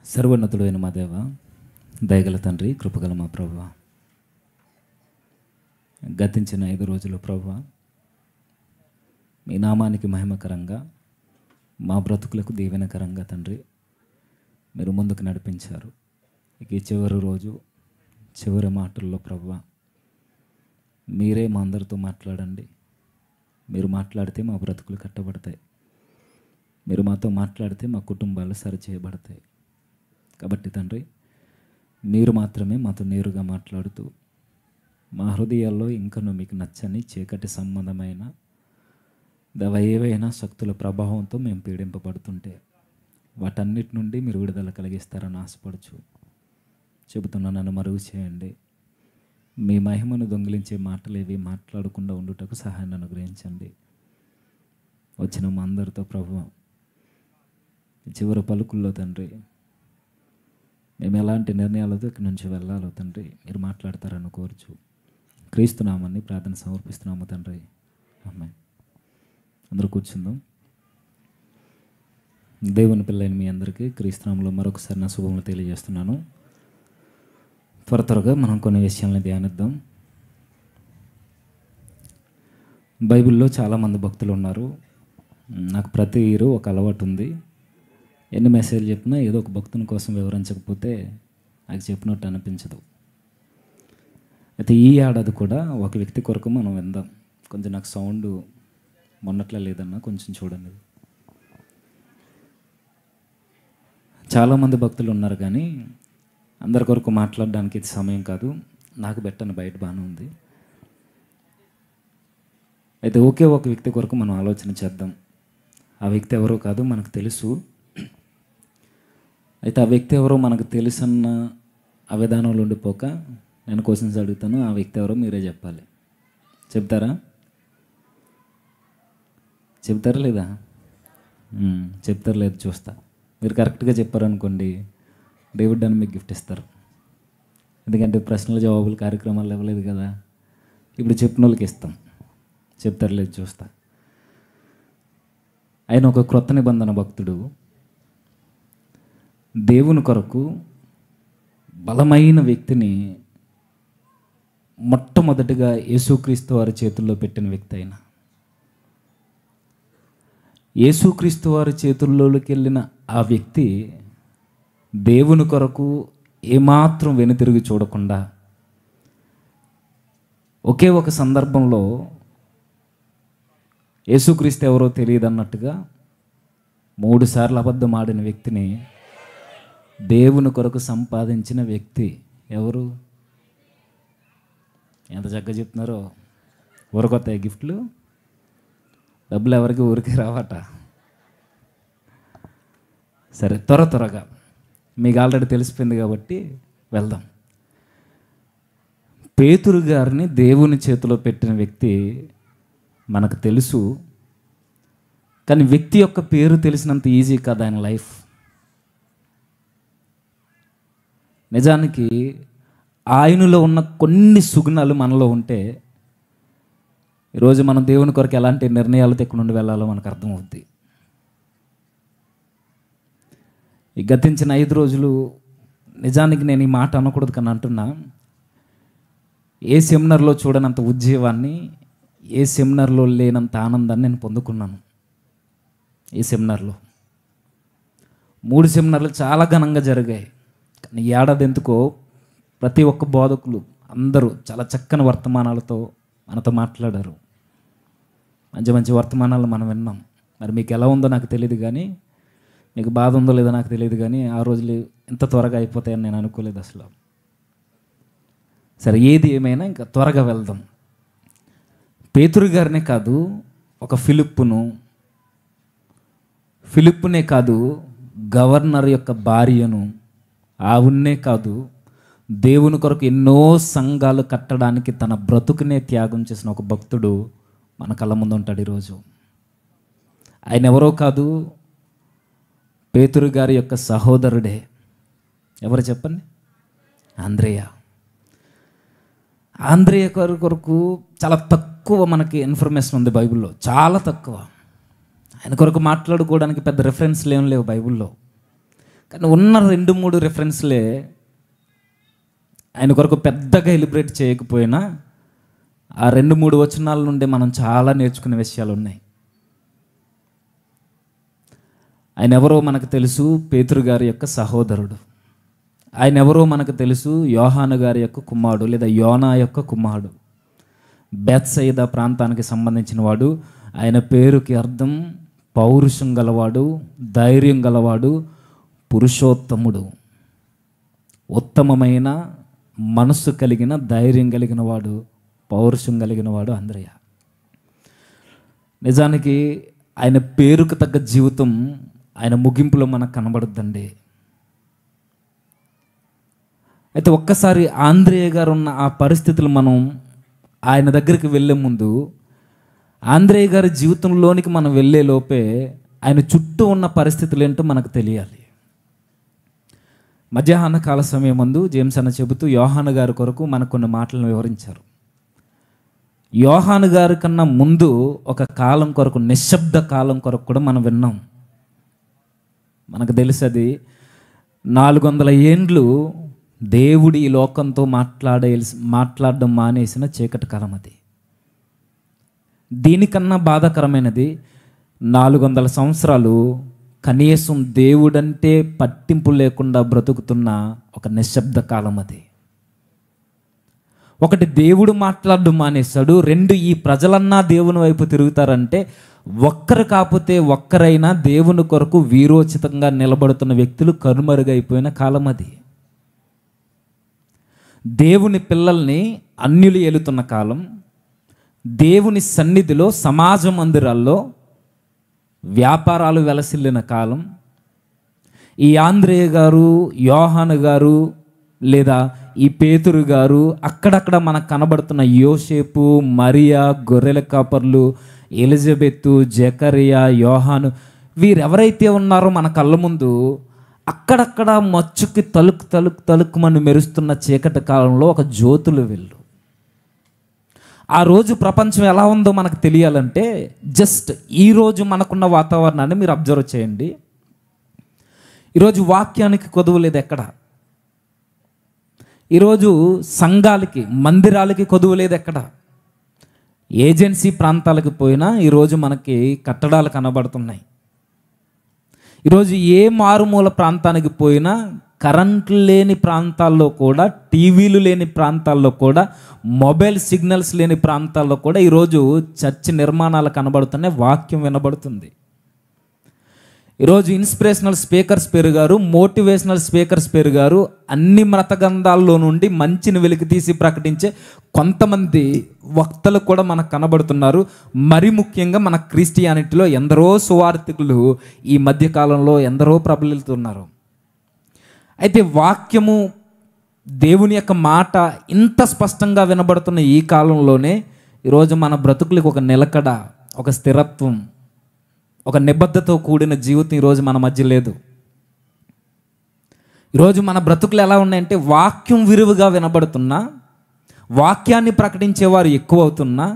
సర్వోన్నతుడైన మా దేవ, దయగల తండ్రి, కృపగల మా ప్రభువా, గతించిన 5 రోజులు ప్రభువా మీ నామానికి మహిమకరంగా, మా బ్రతుకులకు దీవెనకరంగా తండ్రి మీరు ముందుకు నడిపించారు. ఇక ఈ చివరి రోజు చివరి మాటల్లో ప్రభువా మీరే మా అందరితో మాట్లాడండి. మీరు మాట్లాడితే మా బ్రతుకులు కట్టబడతాయి. మీరు మాతో మాట్లాడితే మా కుటుంబాలు సరిచేయబడతాయి. కాబట్టి తండ్రి మీరు మాత్రమే మాతో నేరుగా మాట్లాడుతూ మా హృదయాల్లో ఇంకనూ మీకు నచ్చని చీకటి సంబంధమైన ఏవైనా శక్తుల ప్రభావంతో మేము పీడింపబడుతుంటే వాటన్నిటి నుండి మీరు విడుదల కలిగిస్తారని ఆశపడుచు చెబుతున్నా నన్ను మరుగు చేయండి. మీ మహిమను దొంగిలించే మాటలు ఏవి మాట్లాడకుండా ఉండుటకు సహాయాన్ని అనుగ్రహించండి. వచ్చిన మా అందరితో ప్రభువా చివరి పలుకుల్లో తండ్రి మేము ఎలాంటి నిర్ణయాలతో ఇక్కడి నుంచి వెళ్ళాలో తండ్రి మీరు మాట్లాడతారని కోరుచు క్రీస్తునామాన్ని ప్రార్థన సమర్పిస్తున్నాము తండ్రి. ఆమేన్. అందరూ కూర్చుందాం. దేవుని పిల్లైన మీ అందరికీ క్రీస్తునామంలో మరొకసారి నా శుభములు తెలియజేస్తున్నాను. త్వరగా మనం కొన్ని విషయాలను ధ్యానిద్దాం. బైబిల్లో చాలామంది భక్తులు ఉన్నారు. నాకు ప్రతి ఇయర్ ఒక అలవాటు ఉంది. ఎన్ని మెసేజ్లు చెప్పినా ఏదో ఒక భక్తుని కోసం వివరించకపోతే నాకు చెప్పినట్టు అనిపించదు. అయితే ఈ ఏడాది కూడా ఒక వ్యక్తి కొరకు మనం విందాం. కొంచెం నాకు సౌండ్ మొన్నట్లే లేదన్నా కొంచెం చూడండి. చాలామంది భక్తులు ఉన్నారు కానీ అందరి కొరకు మాట్లాడడానికి ఇది సమయం కాదు. నాకు పెట్టని బయట బాగానే ఉంది. అయితే ఒకే ఒక వ్యక్తి కొరకు మనం ఆలోచన చేద్దాం. ఆ వ్యక్తి ఎవరో కాదు, మనకు తెలుసు. అయితే ఆ వ్యక్తి ఎవరో మనకు తెలుసన్న ఆ విధానంలో ఉండిపోక నేను క్వశ్చన్స్ అడుగుతాను. ఆ వ్యక్తి ఎవరో మీరే చెప్పాలి. చెప్తారా లేదా? చెప్తారు లేదు చూస్తా. మీరు కరెక్ట్గా చెప్పారనుకోండి డేవిడ్ అని మీకు గిఫ్ట్ ఇస్తారు. ఎందుకంటే ప్రశ్నల జవాబులు కార్యక్రమాలు ఇవ్వలేదు కదా. ఇప్పుడు చెప్పిన వాళ్ళకి ఇస్తాం. చెప్తారు లేదు చూస్తా. ఆయన ఒక క్రొత్త నిబంధన భక్తుడు. దేవుని కొరకు బలమైన వ్యక్తిని మొట్టమొదటిగా యేసుక్రీస్తు వారి చేతుల్లో పెట్టిన వ్యక్తి అయిన యేసుక్రీస్తు వారి చేతుల్లోకి వెళ్ళిన ఆ వ్యక్తి దేవుని కొరకు ఏమాత్రం వెనుతిరిగి చూడకుండా ఒకే ఒక సందర్భంలో యేసుక్రీస్తు ఎవరో తెలియదు అన్నట్టుగా 3 సార్లు అబద్ధం ఆడిన వ్యక్తిని దేవుని కొరకు సంపాదించిన వ్యక్తి ఎవరు? ఎంత చక్కగా చెప్తున్నారో. ఊరికొస్తాయి గిఫ్ట్లు, డబ్బులు ఎవరికి ఊరికి రావట. సరే త్వరగా మీకు ఆల్రెడీ తెలిసిపోయింది కాబట్టి వెళ్దాం. పేతురు గారిని దేవుని చేతిలో పెట్టిన వ్యక్తి మనకు తెలుసు. కానీ వ్యక్తి యొక్క పేరు తెలిసినంత ఈజీ కాదు ఆయన లైఫ్. నిజానికి ఆయనలో ఉన్న కొన్ని సుగుణాలు మనలో ఉంటే ఈరోజు మనం దేవుని కొరకు ఎలాంటి నిర్ణయాలతో ఇక్కడ నుండి వెళ్ళాలో మనకు అర్థమవుద్ది. ఈ గతించిన 5 రోజులు నిజానికి నేను ఈ మాట అనకూడదు కానీ అంటున్నా, ఏ సెమినార్లో చూడనంత ఉజ్జీవాన్ని, ఏ సెమినార్లో లేనంత ఆనందాన్ని నేను పొందుకున్నాను. ఈ సెమినార్లో 3 సెమినార్లు చాలా ఘనంగా జరిగాయి. కానీ ఈ ఏడాది ఎందుకో ప్రతి ఒక్క బోధకులు అందరూ చాలా చక్కని వర్తమానాలతో మనతో మాట్లాడారు. మంచి వర్తమానాలు మనం విన్నాం. మరి మీకు ఎలా ఉందో నాకు తెలియదు కానీ, మీకు బాధ ఉందో లేదో నాకు తెలియదు కానీ ఆ రోజులు ఇంత త్వరగా అయిపోతాయని నేను అనుకోలేదు అసలు. సరే ఏది ఏమైనా ఇంకా త్వరగా వెళ్దాం. పేతురు గారినే కాదు, ఒక ఫిలిప్పునే కాదు, గవర్నర్ యొక్క భార్యను, ఆవున్నే కాదు, దేవుని కొరకు ఎన్నో సంఘాలు కట్టడానికి తన బ్రతుకునే త్యాగం చేసిన ఒక భక్తుడు మన కళ్ళ ముందు ఉంటాడు ఈరోజు. ఆయన ఎవరో కాదు, పేతురు గారి యొక్క సహోదరుడే. ఎవరు చెప్పండి? ఆంద్రేయ గారి కొరకు చాలా తక్కువ మనకి ఇన్ఫర్మేషన్ ఉంది బైబిల్లో, చాలా తక్కువ. ఆయన కొరకు మాట్లాడుకోవడానికి పెద్ద రెఫరెన్స్లు ఏం లేవు బైబిల్లో. కానీ ఉన్న 2-3 రెఫరెన్స్లే ఆయన కొరకు పెద్దగా ఎలిబ్రేట్ చేయకపోయినా ఆ 2-3 వచనాల నుండి మనం చాలా నేర్చుకునే విషయాలు ఉన్నాయి. ఆయన ఎవరో మనకు తెలుసు, పేతురు గారి యొక్క సహోదరుడు. ఆయన ఎవరో మనకు తెలుసు, యోహాను గారి యొక్క కుమారుడు లేదా యోనా యొక్క కుమారుడు. బెత్సయిదా ప్రాంతానికి సంబంధించిన వాడు. ఆయన పేరుకి అర్థం పౌరుషం గలవాడు, ధైర్యం గలవాడు, పురుషోత్తముడు. ఉత్తమమైన మనస్సు కలిగిన, ధైర్యం కలిగిన వాడు, పౌరుషం కలిగిన వాడు అంద్రయ్య. నిజానికి ఆయన పేరుకు తగ్గ జీవితం ఆయన ముగింపులో మనకు కనబడుద్దండి. అయితే ఒక్కసారి ఆంద్రేయ గారు ఉన్న ఆ పరిస్థితులు మనం ఆయన దగ్గరికి వెళ్ళే ముందు, ఆంద్రేయ గారి జీవితంలోనికి మనం వెళ్ళే లోపే ఆయన చుట్టూ ఉన్న పరిస్థితులు ఏంటో మనకు తెలియాలి. మధ్యాహ్న కాల సమయం ముందు జేమ్స్ అన్న చెబుతూ యోహాను గారి కొరకు మనకు కొన్ని మాటలను వివరించారు. యోహాను గారి కన్నా ముందు ఒక కాలం కొరకు, నిశ్శబ్ద కాలం కొరకు కూడా మనం విన్నాం. మనకు తెలుసు అది 400 ఏండ్లు దేవుడు ఈ లోకంతో మాట్లాడడం మానేసిన చీకటి కాలం అది. దీనికన్నా బాధాకరమైనది 400 సంవత్సరాలు కనీసం దేవుడంటే పట్టింపు లేకుండా బ్రతుకుతున్న ఒక నిశ్శబ్ద కాలం అది. ఒకటి, దేవుడు మాట్లాడడం మానేశాడు. 2, ఈ ప్రజలన్నా దేవుని వైపు తిరుగుతారంటే ఒక్కరు కాకపోతే ఒక్కరైనా దేవుని కొరకు వీరోచితంగా నిలబడుతున్న వ్యక్తులు కనుమరుగైపోయిన కాలం అది. దేవుని పిల్లల్ని అన్యులు ఏలుతున్న కాలం, దేవుని సన్నిధిలో సమాజ మందిరాల్లో వ్యాపారాలు వెలసిల్లిన కాలం. ఈ ఆంద్రేయ గారు, యోహాను గారు లేదా ఈ పేతురు గారు, అక్కడక్కడ మనకు కనబడుతున్న యోసేపు, మరియా, గొర్రెల కాపర్లు, ఎలిజబెత్తు, జకరియా, యోహాను, వీరెవరైతే ఉన్నారో మన కళ్ళ ముందు అక్కడక్కడ మచ్చుకి తలుక్కుమని మెరుస్తున్న చీకటి కాలంలో ఒక జ్యోతులు వెళ్ళు. ఆ రోజు ప్రపంచం ఎలా ఉందో మనకు తెలియాలంటే జస్ట్ ఈరోజు మనకున్న వాతావరణాన్ని మీరు అబ్జర్వ్ చేయండి. ఈరోజు వాక్యానికి కొదువు లేదు ఎక్కడ. ఈరోజు సంఘాలకి, మందిరాలకి కొదువు లేదు ఎక్కడ. ఏజెన్సీ ప్రాంతాలకు పోయినా ఈరోజు మనకి కట్టడాలు కనబడుతున్నాయి. ఈరోజు ఏ మారుమూల ప్రాంతానికి పోయినా, కరెంట్లు లేని ప్రాంతాల్లో కూడా, టీవీలు లేని ప్రాంతాల్లో కూడా, మొబైల్ సిగ్నల్స్ లేని ప్రాంతాల్లో కూడా ఈరోజు చర్చ్ నిర్మాణాలు కనబడుతున్నాయి, వాక్యం వినబడుతుంది. ఈరోజు ఇన్స్పిరేషనల్ స్పీకర్స్ పెరిగారు, మోటివేషనల్ స్పీకర్స్ పెరిగారు. అన్ని మత గ్రంథాల్లో నుండి మంచిని వెలికి తీసి ప్రకటించే కొంతమంది వక్తలు కూడా మనకు కనబడుతున్నారు. మరి ముఖ్యంగా మన క్రిస్టియానిటీలో ఎందరో సువార్థికులు ఈ మధ్యకాలంలో ఎందరో ప్రబలుతున్నారు. అయితే వాక్యము, దేవుని యొక్క మాట ఇంత స్పష్టంగా వినబడుతున్న ఈ కాలంలోనే ఈరోజు మన బ్రతుకులకు ఒక నిలకడ, ఒక స్థిరత్వం, ఒక నిబద్ధతతో కూడిన జీవితం ఈరోజు మన మధ్య లేదు. ఈరోజు మన బ్రతుకులు ఎలా ఉన్నాయంటే వాక్యం విరివిగా వినబడుతున్నా, వాక్యాన్ని ప్రకటించేవారు ఎక్కువ అవుతున్నా,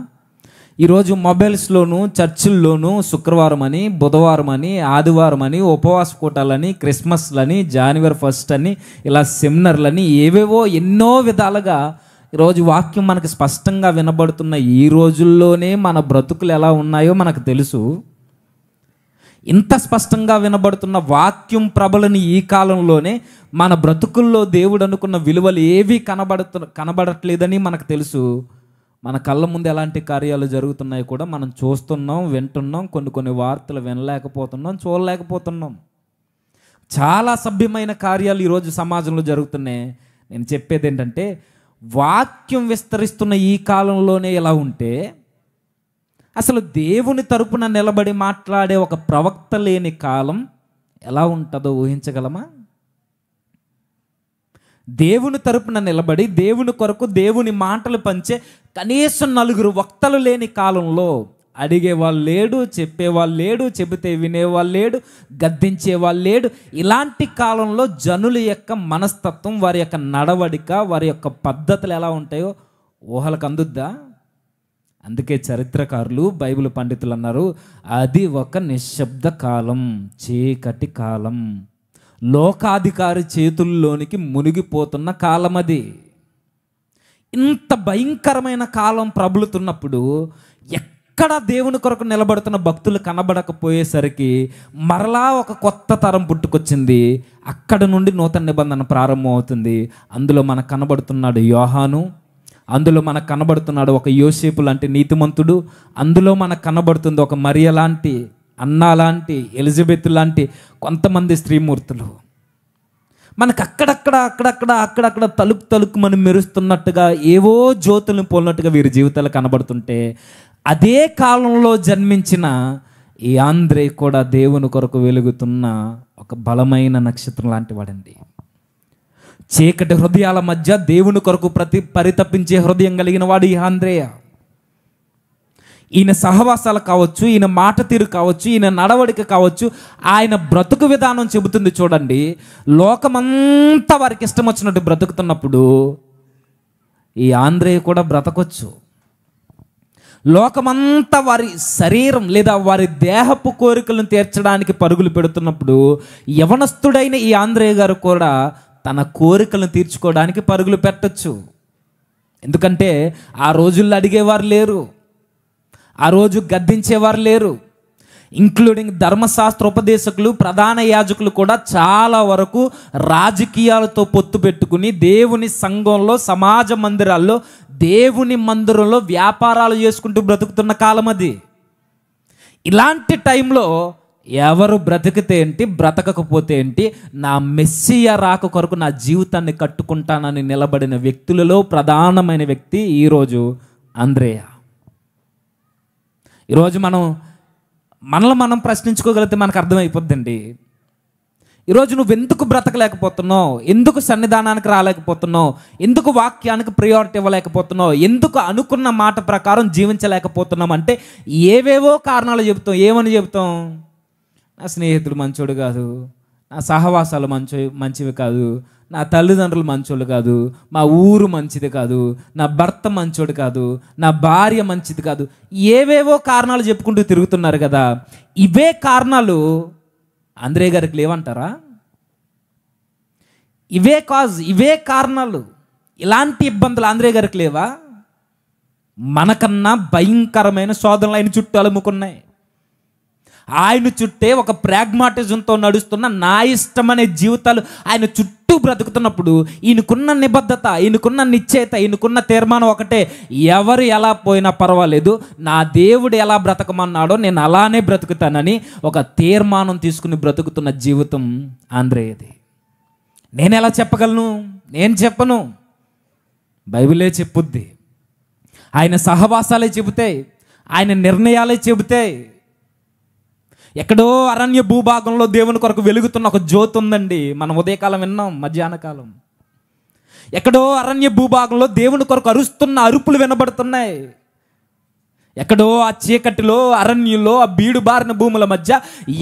ఈరోజు మొబైల్స్లోను, చర్చిల్లోనూ శుక్రవారం అని, బుధవారం అని, ఆదివారం అని, ఉపవాస కూటాలని, క్రిస్మస్లని, జనవరి 1 అని, ఇలా సెమినార్లని, ఏవేవో ఎన్నో విధాలుగా ఈరోజు వాక్యం మనకి స్పష్టంగా వినబడుతున్న ఈ రోజుల్లోనే మన బ్రతుకులు ఎలా ఉన్నాయో మనకు తెలుసు. ఇంత స్పష్టంగా వినబడుతున్న వాక్యం ప్రబలని ఈ కాలంలోనే మన బ్రతుకుల్లో దేవుడు అనుకున్న విలువలు ఏవి కనబడట్లేదని మనకు తెలుసు. మన కళ్ళ ముందు ఎలాంటి కార్యాలు జరుగుతున్నాయి కూడా మనం చూస్తున్నాం, వింటున్నాం. కొన్ని వార్తలు వినలేకపోతున్నాం, చూడలేకపోతున్నాం. చాలా సభ్యమైన కార్యాలు ఈరోజు సమాజంలో జరుగుతున్నాయి. నేను చెప్పేది ఏంటంటే వాక్యం విస్తరిస్తున్న ఈ కాలంలోనే ఎలా ఉంటే అసలు దేవుని తరపున నిలబడి మాట్లాడే ఒక ప్రవక్త లేని కాలం ఎలా ఉంటుందో ఊహించగలమా? దేవుని తరపున నిలబడి దేవుని కొరకు దేవుని మాటలు పంచే కనీసం 4 వక్తలు లేని కాలంలో అడిగేవాళ్ళు లేడు, చెప్పేవాళ్ళు లేడు, చెబితే వినేవాళ్ళు లేడు, గద్దించేవాళ్ళు లేడు. ఇలాంటి కాలంలో జనుల యొక్క మనస్తత్వం, వారి యొక్క నడవడిక, వారి యొక్క పద్ధతులు ఎలా ఉంటాయో ఊహలకు అందుద్దా? అందుకే చరిత్రకారులు, బైబిల్ పండితులు అన్నారు, అది ఒక నిశ్శబ్ద కాలం, చీకటి కాలం. లోకాధికారి చేతుల్లోనికి మునిగిపోతున్న కాలం అది. ఇంత భయంకరమైన కాలం ప్రబలుతున్నప్పుడు ఎక్కడ దేవుని కొరకు నిలబడుతున్న భక్తులు కనబడకపోయేసరికి మరలా ఒక కొత్త తరం పుట్టుకొచ్చింది. అక్కడ నుండి నూతన నిబంధన ప్రారంభం అవుతుంది. అందులో మనకు కనబడుతున్నాడు యోహాను, అందులో మనకు కనబడుతున్నాడు ఒక యోసేపు లాంటి నీతిమంతుడు, అందులో మనకు కనబడుతుంది ఒక మరియ లాంటి, అన్నా లాంటి, ఎలిజబెత్ లాంటి కొంతమంది స్త్రీమూర్తులు. మనకు అక్కడక్కడ తలుపు మనం మెరుస్తున్నట్టుగా ఏవో జ్యోతులను పోలినట్టుగా వీరి జీవితాలు కనబడుతుంటే, అదే కాలంలో జన్మించిన ఈ ఆంద్రే కూడా దేవుని కొరకు వెలుగుతున్న ఒక బలమైన నక్షత్రం లాంటి వాడండి. చీకటి హృదయాల మధ్య దేవుని కొరకు పరితపించే హృదయం కలిగిన వాడు ఈ ఆంద్రేయ. ఈయన సహవాసాలు కావచ్చు, ఈయన మాట తీరు కావచ్చు, ఈయన నడవడిక కావచ్చు, ఆయన బ్రతుకు విధానం చెబుతుంది. చూడండి, లోకమంతా వారికి ఇష్టం వచ్చినట్టు బ్రతుకుతున్నప్పుడు ఈ ఆంద్రేయ కూడా బ్రతకొచ్చు. లోకమంతా వారి శరీరం లేదా వారి దేహపు కోరికలను తీర్చడానికి పరుగులు పెడుతున్నప్పుడు యవనస్తుడైన ఈ ఆంద్రేయ గారు కూడా తన కోరికలను తీర్చుకోవడానికి పరుగులు పెట్టచ్చు. ఎందుకంటే ఆ రోజుల్లో అడిగేవారు లేరు, ఆ రోజు గద్దించేవారు లేరు. ఇంక్లూడింగ్ ధర్మశాస్త్ర ఉపదేశకులు, ప్రధాన యాజకులు కూడా చాలా వరకు రాజకీయాలతో పొత్తు పెట్టుకుని దేవుని సంఘంలో, సమాజ మందిరాల్లో, దేవుని మందిరంలో వ్యాపారాలు చేసుకుంటూ బ్రతుకుతున్న కాలం అది. ఇలాంటి టైంలో ఎవరు బ్రతికితే ఏంటి, బ్రతకకపోతే ఏంటి, నా మెస్సియా రాక కొరకు నా జీవితాన్ని కట్టుకుంటానని నిలబడిన వ్యక్తులలో ప్రధానమైన వ్యక్తి ఈరోజు ఆంద్రేయ. ఈరోజు మనల్ని మనం ప్రశ్నించుకోగలిగితే మనకు అర్థమైపోద్దండి. ఈరోజు నువ్వు ఎందుకు బ్రతకలేకపోతున్నావు, ఎందుకు సన్నిధానానికి రాలేకపోతున్నావు, ఎందుకు వాక్యానికి ప్రియారిటీ ఇవ్వలేకపోతున్నావు, ఎందుకు అనుకున్న మాట ప్రకారం జీవించలేకపోతున్నాం అంటే ఏవేవో కారణాలు చెబుతాం. ఏమని చెబుతాం? నా స్నేహితుడు మంచోడు కాదు, నా సహవాసాలు మంచివి కాదు, నా తల్లిదండ్రులు మంచోళ్ళు కాదు, మా ఊరు మంచిది కాదు, నా భర్త మంచోడు కాదు, నా భార్య మంచిది కాదు, ఏవేవో కారణాలు చెప్పుకుంటూ తిరుగుతున్నారు కదా. ఇవే కారణాలు ఆంద్రేయ గారికి లేవంటారా? ఇవే కారణాలు, ఇలాంటి ఇబ్బందులు ఆంద్రేయ గారికి లేవా? మనకన్నా భయంకరమైన శోధనలు ఆయన చుట్టూ అలుముకున్నాయి. ఆయన చుట్టే ఒక ప్రాగ్మాటిజంతో నడుస్తున్న నా ఇష్టం అనే జీవితాలు ఆయన చుట్టూ బ్రతుకుతున్నప్పుడు ఈయనకున్న నిబద్ధత, ఈయనకున్న నిశ్చయత, ఈయనకున్న తీర్మానం ఒకటే: ఎవరు ఎలా పోయినా పర్వాలేదు, నా దేవుడు ఎలా బ్రతకమన్నాడో నేను అలానే బ్రతుకుతానని ఒక తీర్మానం తీసుకుని బ్రతుకుతున్న జీవితం ఆంద్రేయది. నేను ఎలా చెప్పగలను? నేను చెప్పను, బైబిలే చెప్పుద్ది. ఆయన సహవాసాలే చెబుతాయి, ఆయన నిర్ణయాలే చెబుతాయి. ఎక్కడో అరణ్య భూభాగంలో దేవుని కొరకు వెలుగుతున్న ఒక జ్యోతి ఉందండి. మనం ఉదయకాలం విన్నాం, మధ్యాహ్న కాలం. ఎక్కడో అరణ్య భూభాగంలో దేవుని కొరకు అరుస్తున్న అరుపులు వినబడుతున్నాయి. ఎక్కడో ఆ చీకటిలో, అరణ్యంలో, ఆ బీడు బారిన భూముల మధ్య,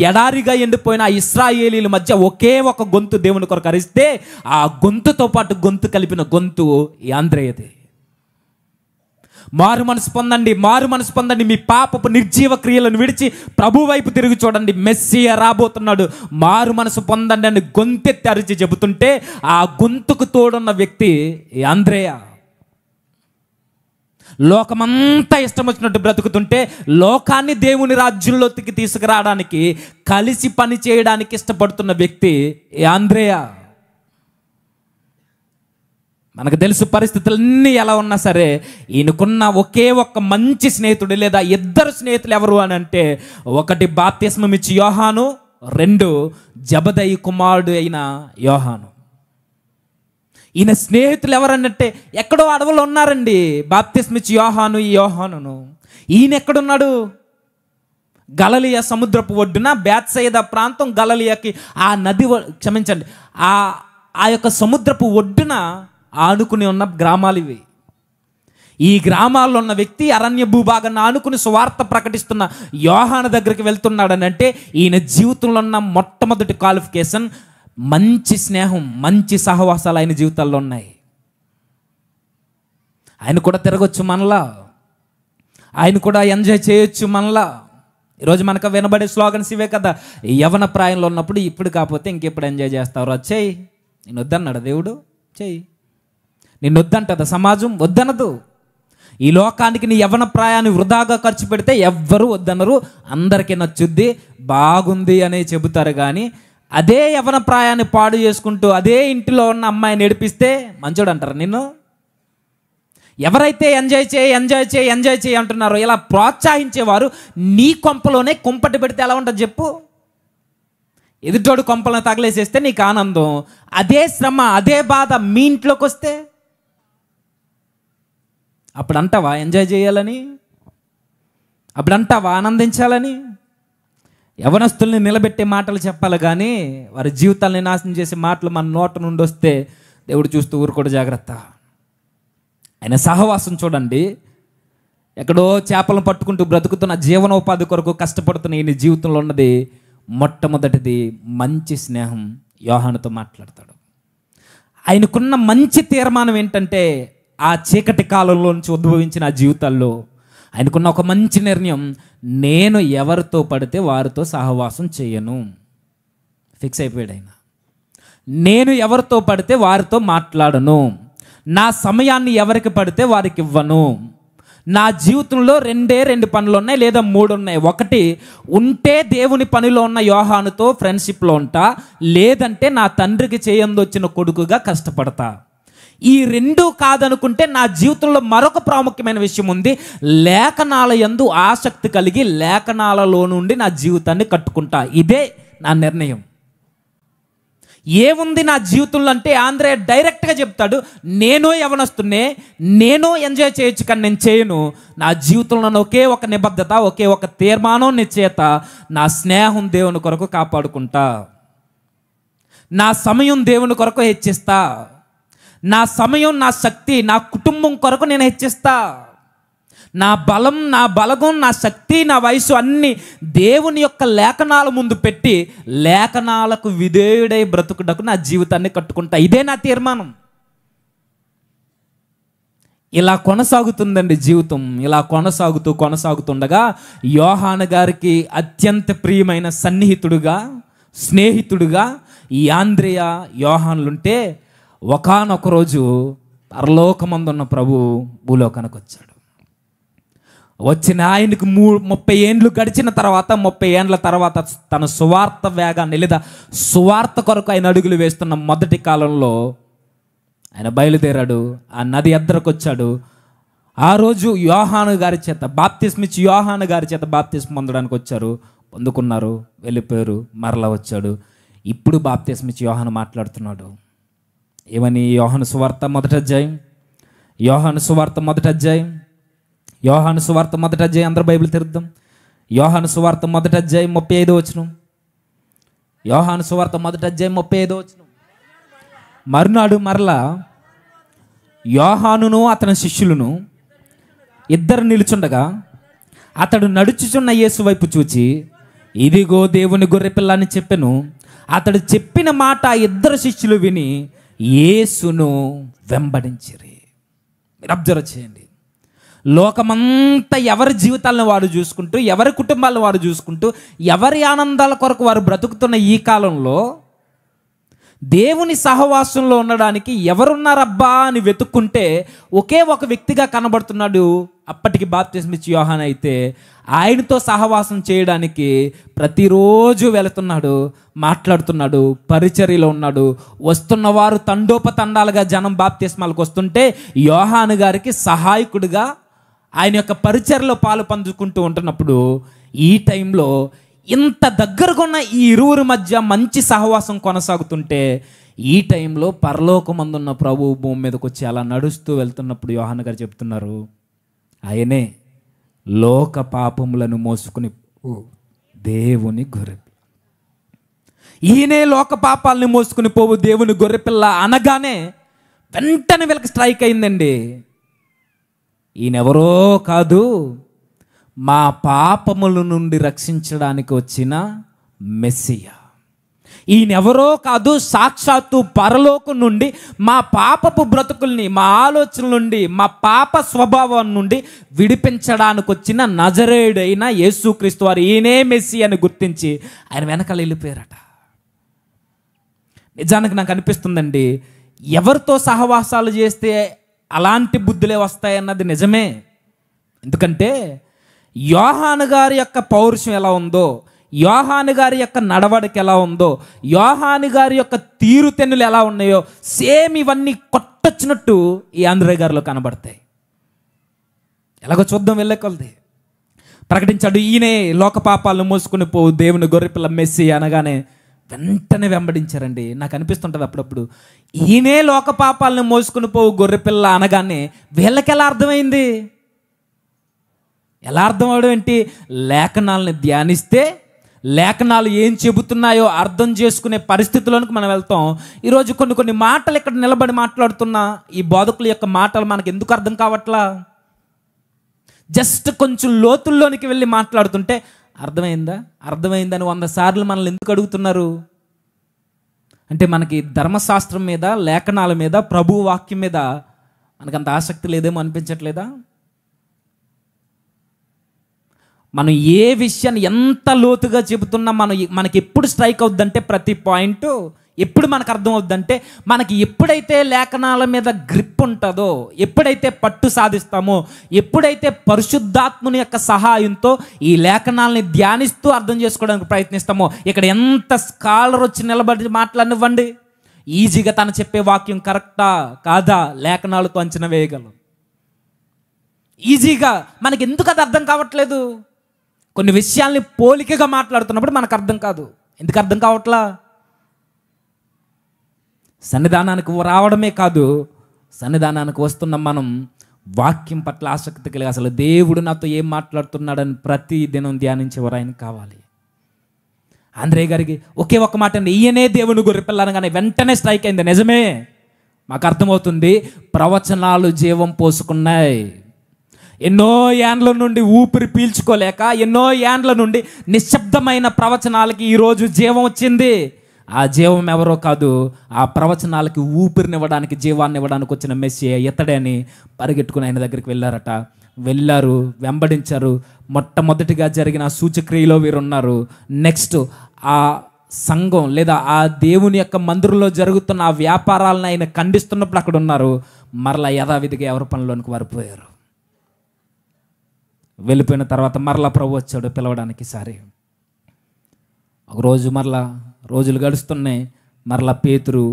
ఎడారిగా ఎండిపోయిన ఆ ఇశ్రాయేలీల మధ్య ఒకే ఒక గొంతు దేవుని కొరకు అరిస్తే ఆ గొంతుతో పాటు గొంతు కలిపిన గొంతు ఈ ఆంద్రేయది. మారు మనసు పొందండి, మీ పాపపు నిర్జీవ క్రియలను విడిచి ప్రభు వైపు తిరిగి చూడండి, మెస్సియా రాబోతున్నాడు, మారు మనసు పొందండి అని గొంతెత్తి అరిచి చెబుతుంటే ఆ గొంతుకు తోడున్న వ్యక్తి ఆంద్రేయ. లోకమంతా ఇష్టం వచ్చినట్టు బ్రతుకుతుంటే లోకాన్ని దేవుని రాజ్యంలోకి తీసుకురావడానికి, కలిసి పని చేయడానికి ఇష్టపడుతున్న వ్యక్తి ఆంద్రేయ. మనకు తెలుసు పరిస్థితులన్నీ ఎలా ఉన్నా సరే ఈయనకున్న ఒకే ఒక్క మంచి స్నేహితుడు లేదా ఇద్దరు స్నేహితులు ఎవరు అని అంటే, ఒకటి బాప్తిస్మం ఇచ్చి యోహాను, రెండు జబదయి కుమారుడు అయిన యోహాను. ఈయన స్నేహితులు ఎవరన్నట్టే ఎక్కడో అడవులు ఉన్నారండి. బాప్తిస్మం ఇచ్చి యోహాను, ఈ యోహానును. ఈయన ఎక్కడున్నాడు? గలిలయ సముద్రపు ఒడ్డున, బేత్సయిదా ప్రాంతం, గలిలయకి ఆ నది క్షమించండి ఆ యొక్క సముద్రపు ఒడ్డున ఆనుకుని ఉన్న గ్రామాలు ఇవి. ఈ గ్రామాల్లో ఉన్న వ్యక్తి అరణ్య భూభాగాన్ని ఆనుకుని సువార్త ప్రకటిస్తున్న యోహాను దగ్గరికి వెళ్తున్నాడని అంటే ఈయన జీవితంలో ఉన్న మొట్టమొదటి క్వాలిఫికేషన్ మంచి స్నేహం, మంచి సహవాసాలు ఆయన జీవితాల్లో ఉన్నాయి. ఆయన కూడా తిరగొచ్చు మనలా, ఆయన కూడా ఎంజాయ్ చేయొచ్చు మనలా. ఈరోజు మనకు వినబడే స్లోగన్స్ ఇవే కదా. యవన ప్రాయంలో ఉన్నప్పుడు ఇప్పుడు కాకపోతే ఇంకెప్పుడు ఎంజాయ్ చేస్తావు, అది చెయ్యి. నేను వద్దన్నాడు దేవుడు, చెయ్యి. నిన్ను వద్దంటదా సమాజం? వద్దనదు. ఈ లోకానికి నీ యవన ప్రాయాన్ని వృధాగా ఖర్చు పెడితే ఎవ్వరూ వద్దనరు, అందరికీ నచ్చుద్ది, బాగుంది అని చెబుతారు. కానీ అదే యవన ప్రాయాన్ని పాడు చేసుకుంటూ అదే ఇంటిలో ఉన్న అమ్మాయిని ఏడిపిస్తే మంచోడు అంటారు నిన్ను. ఎవరైతే ఎంజాయ్ చేయి అంటున్నారో, ఇలా ప్రోత్సహించేవారు నీ కొంపలోనే కుంపటి పెడితే ఎలా ఉంటుంది చెప్పు? ఎదుటోడు కొంపలను తగలేసేస్తే నీకు ఆనందం, అదే శ్రమ అదే బాధ మీ ఇంట్లోకి వస్తే అప్పుడు అంటావా ఎంజాయ్ చేయాలని? అప్పుడు అంటావా ఆనందించాలని? యవనస్తుల్ని నిలబెట్టే మాటలు చెప్పాలి కానీ వారి జీవితాలని నాశనం చేసే మాటలు మన నోట నుండి వస్తే దేవుడు చూస్తూ ఊరుకోడు, జాగ్రత్త. ఆయన సహవాసం చూడండి. ఎక్కడో చేపలను పట్టుకుంటూ బ్రతుకుతున్న జీవనోపాధి కొరకు కష్టపడుతున్న ఈయన జీవితంలో ఉన్నది మొట్టమొదటిది మంచి స్నేహం. యోహానుతో మాట్లాడతాడు. ఆయనకున్న మంచి తీర్మానం ఏంటంటే, ఆ చీకటి కాలంలో నుంచి ఉద్భవించిన ఆ జీవితాల్లో ఆయనకున్న ఒక మంచి నిర్ణయం, నేను ఎవరితో పడితే వారితో సహవాసం చేయను. ఫిక్స్ అయిపోయాడు ఆయన. నేను ఎవరితో పడితే వారితో మాట్లాడను, నా సమయాన్ని ఎవరికి పడితే వారికి ఇవ్వను. నా జీవితంలో రెండు పనులు ఉన్నాయి, లేదా 3 ఉన్నాయి. ఒకటి, ఉంటే దేవుని పనిలో ఉన్న యోహానుతో ఫ్రెండ్షిప్లో ఉంటా, లేదంటే నా తండ్రికి చేయందొచ్చిన కొడుకుగా కష్టపడతా. ఈ 2 కాదనుకుంటే నా జీవితంలో మరొక ప్రాముఖ్యమైన విషయం ఉంది. లేఖనాల యందు ఆసక్తి కలిగి లేఖనాలలో నుండి నా జీవితాన్ని కట్టుకుంటా. ఇదే నా నిర్ణయం. ఏముంది నా జీవితంలో అంటే ఆంధ్రే డైరెక్ట్గా చెప్తాడు, నేను యవనస్తున్నే, నేను ఎంజాయ్ చేయొచ్చు కానీ నేను చేయను. నా జీవితంలో ఒకే ఒక నిబద్ధత, ఒకే ఒక తీర్మానం, నిశ్చయత, నా స్నేహం దేవుని కొరకు కాపాడుకుంటా, నా సమయం దేవుని కొరకు హెచ్చిస్తా, నా సమయం, నా శక్తి నా కుటుంబం కొరకు నేను హెచ్చిస్తా. నా బలం, నా బలగం, నా శక్తి, నా వయసు అన్నీ దేవుని యొక్క లేఖనాల ముందు పెట్టి లేఖనాలకు విధేయుడై బ్రతుకుటకు నా జీవితాన్ని కట్టుకుంటా. ఇదే నా తీర్మానం. ఇలా కొనసాగుతుందండి జీవితం. ఇలా కొనసాగుతుండగా యోహాను గారికి అత్యంత ప్రియమైన సన్నిహితుడుగా, స్నేహితుడుగా ఈ ఆంద్రేయ యోహానులుంటే, ఒకానొక రోజు పరలోకమందున్న ప్రభు భూలోకానికి వచ్చాడు. వచ్చిన ఆయనకు 30 ఏండ్లు గడిచిన తర్వాత, 30 ఏండ్ల తర్వాత తన సువార్త వేగాన్ని, లేదా సువార్త కొరకు ఆయన అడుగులు వేస్తున్న మొదటి కాలంలో ఆయన బయలుదేరాడు. ఆ నది ఎద్దరకు వచ్చాడు. ఆ రోజు యోహాను గారి చేత బాప్తిస్మిచ్చి యోహాను గారి చేత బాప్తిస్మ పొందడానికి వచ్చారు. పొందుకున్నారు, వెళ్ళిపోయారు, మరలా వచ్చాడు. ఇప్పుడు బాప్తిస్మిచ్చి యోహాను మాట్లాడుతున్నాడు. ఏమని? యోహాను సువార్త మొదటి అధ్యాయం, యోహాను సువార్త మొదటి అధ్యాయం, యోహాను సువార్త మొదటి అధ్యాయం. అందరూ బైబిల్ తెరుద్దాం. యోహాను సువార్త మొదటి అధ్యాయం 35వ వచనం. యోహాను సువార్త మొదటి అధ్యాయం 35వ వచనం. మరునాడు మరలా యోహానును అతని శిష్యులను ఇద్దరు నిలుచుండగా అతడు నడుచుచున్న యేసు వైపు చూచి, ఇదిగో దేవుని గొర్రెపిల్ల అని చెప్పెను. అతడు చెప్పిన మాట ఆ ఇద్దరు శిష్యులు విని యేసును వెంబడించిరి. మీరు అబ్జర్వ్ చేయండి. లోకమంతా ఎవరి జీవితాలను వారు చూసుకుంటూ, ఎవరి కుటుంబాలను వారు చూసుకుంటూ, ఎవరి ఆనందాల కొరకు వారు బ్రతుకుతున్న ఈ కాలంలో దేవుని సహవాసంలో ఉండడానికి ఎవరున్నారబ్బా అని వెతుక్కుంటే ఒకే ఒక వ్యక్తిగా కనబడుతున్నాడు. అప్పటికి బాప్తిస్మిచ్చి యోహాను అయితే ఆయనతో సహవాసం చేయడానికి ప్రతిరోజు వెళుతున్నాడు, మాట్లాడుతున్నాడు, పరిచర్యలో ఉన్నాడు. వస్తున్న వారు తండోపతండాలుగా జనం బాప్తిస్మాలకు వస్తుంటే యోహాను గారికి సహాయకుడిగా ఆయన యొక్క పరిచర్యలో పాలు పంచుకుంటూ ఉంటున్నప్పుడు, ఈ టైంలో ఇంత దగ్గరగా ఉన్న ఈ ఇరువురి మధ్య మంచి సహవాసం కొనసాగుతుంటే, ఈ టైంలో పరలోకమందున్న ప్రభు భూమి మీదకి వచ్చి అలా నడుస్తూ వెళ్తున్నప్పుడు యోహాను గారు చెప్తున్నారు, ఆయనే లోక పాపములను మోసుకుని దేవుని గొర్రెపిల్ల. ఈయనే లోక పాపాలని మోసుకుని పోవు దేవుని గొర్రెపిల్ల అనగానే వెంటనే వీళ్ళకి స్ట్రైక్ అయిందండి. ఈయనెవరో కాదు, మా పాపముల నుండి రక్షించడానికి వచ్చిన మెస్సియా. ఈయనెవరో కాదు, సాక్షాత్తు పరలోకం నుండి మా పాపపు బ్రతుకుల్ని, మా ఆలోచనల నుండి, మా పాప స్వభావం నుండి విడిపించడానికి వచ్చిన నజరేయుడైన యేసుక్రీస్తు వారు, ఈయనే మెస్సీ అని గుర్తించి ఆయన వెనకాల వెళ్ళిపోయారట. నిజానికి నాకు అనిపిస్తుందండి, ఎవరితో సహవాసాలు చేస్తే అలాంటి బుద్ధులే వస్తాయన్నది నిజమే. ఎందుకంటే యోహాను గారి యొక్క పౌరుషం ఎలా ఉందో, యోహాను గారి యొక్క నడవడిక ఎలా ఉందో, యోహాను గారి యొక్క తీరుతెన్నులు ఎలా ఉన్నాయో సేమ్ ఇవన్నీ కొట్టొచ్చినట్టు ఈ ఆంధ్రే గారిలో కనబడతాయి. ఎలాగో చూద్దాం వెళ్ళే కొలది. ప్రకటించాడు, ఈయనే లోక పాపాలను మోసుకుని పోవు దేవుని గొర్రెపిల్ల మెస్సీ అనగానే వెంటనే వెంబడించారండి. నాకు అనిపిస్తుంటుంది అప్పుడప్పుడు, ఈయనే లోక పాపాలను మోసుకుని పోవు గొర్రెపిల్ల అనగానే వీళ్ళకి ఎలా అర్థమైంది? ఎలా అర్థం అవడం ఏంటి? లేఖనాలని ధ్యానిస్తే లేఖనాలు ఏం చెబుతున్నాయో అర్థం చేసుకునే పరిస్థితుల్లోనికి మనం వెళ్తాం. ఈరోజు కొన్ని మాటలు ఇక్కడ నిలబడి మాట్లాడుతున్నా ఈ బోధకుల యొక్క మాటలు మనకు ఎందుకు అర్థం కావట్లా? జస్ట్ కొంచెం లోతుల్లోనికి వెళ్ళి మాట్లాడుతుంటే అర్థమైందని 100 సార్లు మనల్ని ఎందుకు అడుగుతున్నారు అంటే, మనకి ధర్మశాస్త్రం మీద, లేఖనాల మీద, ప్రభు వాక్యం మీద మనకంత ఆసక్తి లేదేమో అనిపించట్లేదా? మనం ఏ విషయాన్ని ఎంత లోతుగా చెబుతున్నా మనకి ఎప్పుడు స్ట్రైక్ అవుద్దంటే, ప్రతి పాయింట్ ఎప్పుడు మనకు అర్థం అవుద్దంటే, మనకి ఎప్పుడైతే లేఖనాల మీద గ్రిప్ ఉంటుందో, ఎప్పుడైతే పట్టు సాధిస్తామో, ఎప్పుడైతే పరిశుద్ధాత్ముని యొక్క సహాయంతో ఈ లేఖనాలని ధ్యానిస్తూ అర్థం చేసుకోవడానికి ప్రయత్నిస్తామో, ఇక్కడ ఎంత స్కాలర్ వచ్చి నిలబడి మాట్లాడినివ్వండి, ఈజీగా తను చెప్పే వాక్యం కరెక్టా కాదా లేఖనాలతో అంచనా వేయగలం. ఈజీగా. మనకి ఎందుకు అది అర్థం కావట్లేదు? కొన్ని విషయాల్ని పోలికగా మాట్లాడుతున్నప్పుడు మనకు అర్థం కాదు. ఎందుకు అర్థం కావట్లా? సన్నిధానానికి రావడమే కాదు, సన్నిధానానికి వస్తున్న మనం వాక్యం పట్ల ఆసక్తి కలిగి అసలు దేవుడు నాతో ఏం మాట్లాడుతున్నాడని ప్రతి దినం ధ్యానించేవారు ఆయన కావాలి. ఆంధ్రే గారికి ఒకే ఒక్క మాట అండి, ఈయనే దేవుని గొర్రెపిల్ల అనగానే వెంటనే స్ట్రైక్ అయింది. నిజమే, మాకు అర్థమవుతుంది, ప్రవచనాలు జీవం పోసుకున్నాయి. ఎన్నో ఏండ్ల నుండి ఊపిరి పీల్చుకోలేక, ఎన్నో ఏండ్ల నుండి నిశ్శబ్దమైన ప్రవచనాలకి ఈరోజు జీవం వచ్చింది. ఆ జీవం ఎవరో కాదు, ఆ ప్రవచనాలకి ఊపిరినివ్వడానికి, జీవాన్ని ఇవ్వడానికి వచ్చిన మెస్సీయే ఇతడే అని పరిగెట్టుకుని ఆయన దగ్గరికి వెళ్ళారు, వెంబడించారు. మొట్టమొదటిగా జరిగిన సూచక్రియలో వీరున్నారు. నెక్స్ట్ ఆ సంఘం లేదా ఆ దేవుని యొక్క మందిరంలో జరుగుతున్న ఆ వ్యాపారాలను ఆయన ఖండిస్తున్నప్పుడు అక్కడ ఉన్నారు. మరలా యథావిధిగా ఎవరి పనిలోనికి వారిపోయారు. వెళ్ళిపోయిన తర్వాత మరలా ప్రభు వచ్చాడు పిలవడానికి. సరే, ఒకరోజు మరలా రోజులు గడుస్తున్నాయి. మరలా పేతురు,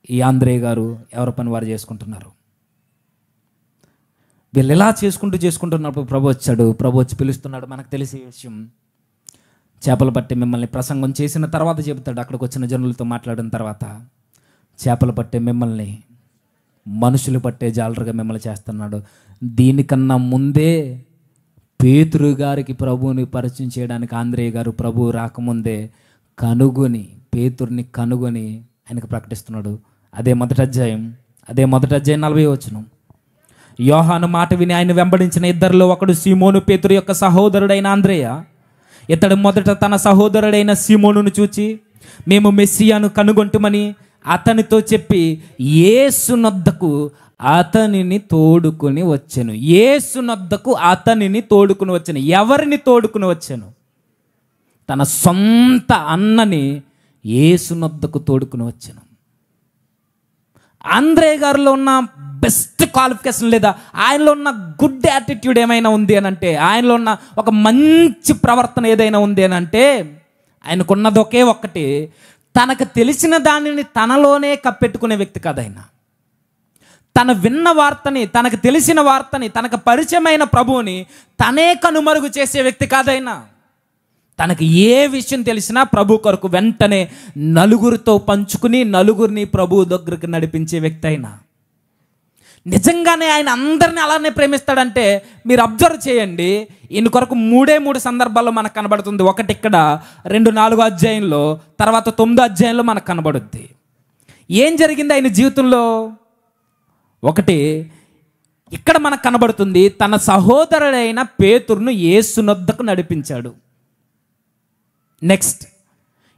ఈ ఆంధ్రే గారు ఎవరి పని వారు చేసుకుంటున్నారు. వీళ్ళు ఎలా చేసుకుంటున్నప్పుడు ప్రభు వచ్చాడు. ప్రభు వచ్చి పిలుస్తున్నాడు. మనకు తెలిసే విషయం, చేపలు పట్టి మిమ్మల్ని ప్రసంగం చేసిన తర్వాత చెబుతాడు. అక్కడికి వచ్చిన జనులతో మాట్లాడిన తర్వాత, చేపలు పట్టే మిమ్మల్ని మనుషులు పట్టే జాలరుగా మిమ్మల్ని చేస్తున్నాడు. దీనికన్నా ముందే పేతురు గారికి ప్రభువుని పరిచయం చేయడానికి ఆంధ్రే గారు ప్రభువు రాకముందే పేతుర్ని కనుగొని ఆయనకు ప్రకటిస్తున్నాడు. అదే మొదటి అధ్యాయం 40వ. యోహాను మాట విని ఆయన వెంబడించిన ఇద్దరిలో ఒకడు సీమోను పేతురు యొక్క సహోదరుడైన ఆంద్రేయ. ఇతడు మొదట తన సహోదరుడైన సీమోనును చూచి, మేము మెస్సియాను కనుగొంటుమని అతనితో చెప్పి యేసునొద్దకు అతనిని తోడుకుని వచ్చెను. యేసునొద్దకు అతనిని తోడుకుని వచ్చెను. ఎవరిని తోడుకుని వచ్చాను? తన సొంత అన్నని యేసునొద్దకు తోడుకుని వచ్చాను. ఆంధ్రే గారిలో ఉన్న బెస్ట్ క్వాలిఫికేషన్ లేదా ఆయనలో ఉన్న గుడ్ యాటిట్యూడ్ ఏమైనా ఉంది అని అంటే, ఆయనలో ఉన్న ఒక మంచి ప్రవర్తన ఏదైనా ఉంది అని అంటే, ఆయనకున్నది ఒకే ఒక్కటి, తనకు తెలిసిన దానిని తనలోనే కప్పెట్టుకునే వ్యక్తి కాదు ఆయన. తన విన్న వార్తని, తనకు తెలిసిన వార్తని, తనకు పరిచయమైన ప్రభువుని తనే కనుమరుగు చేసే వ్యక్తి కాదైనా. తనకి ఏ విషయం తెలిసినా ప్రభు కొరకు వెంటనే నలుగురితో పంచుకుని నలుగురిని ప్రభు దగ్గరికి నడిపించే వ్యక్తి అయినా. నిజంగానే ఆయన అందరినీ అలానే ప్రేమిస్తాడంటే మీరు అబ్జర్వ్ చేయండి. ఈయన కొరకు 3 సందర్భాల్లో మనకు కనబడుతుంది. ఒకటి ఇక్కడ 2-4 అధ్యాయంలో, తర్వాత 9 అధ్యాయంలో మనకు కనబడుద్ది. ఏం జరిగింది ఆయన జీవితంలో? ఒకటి ఇక్కడ మనకు కనబడుతుంది, తన సహోదరుడైన పేతురును యేసునొద్దకు నడిపించాడు. నెక్స్ట్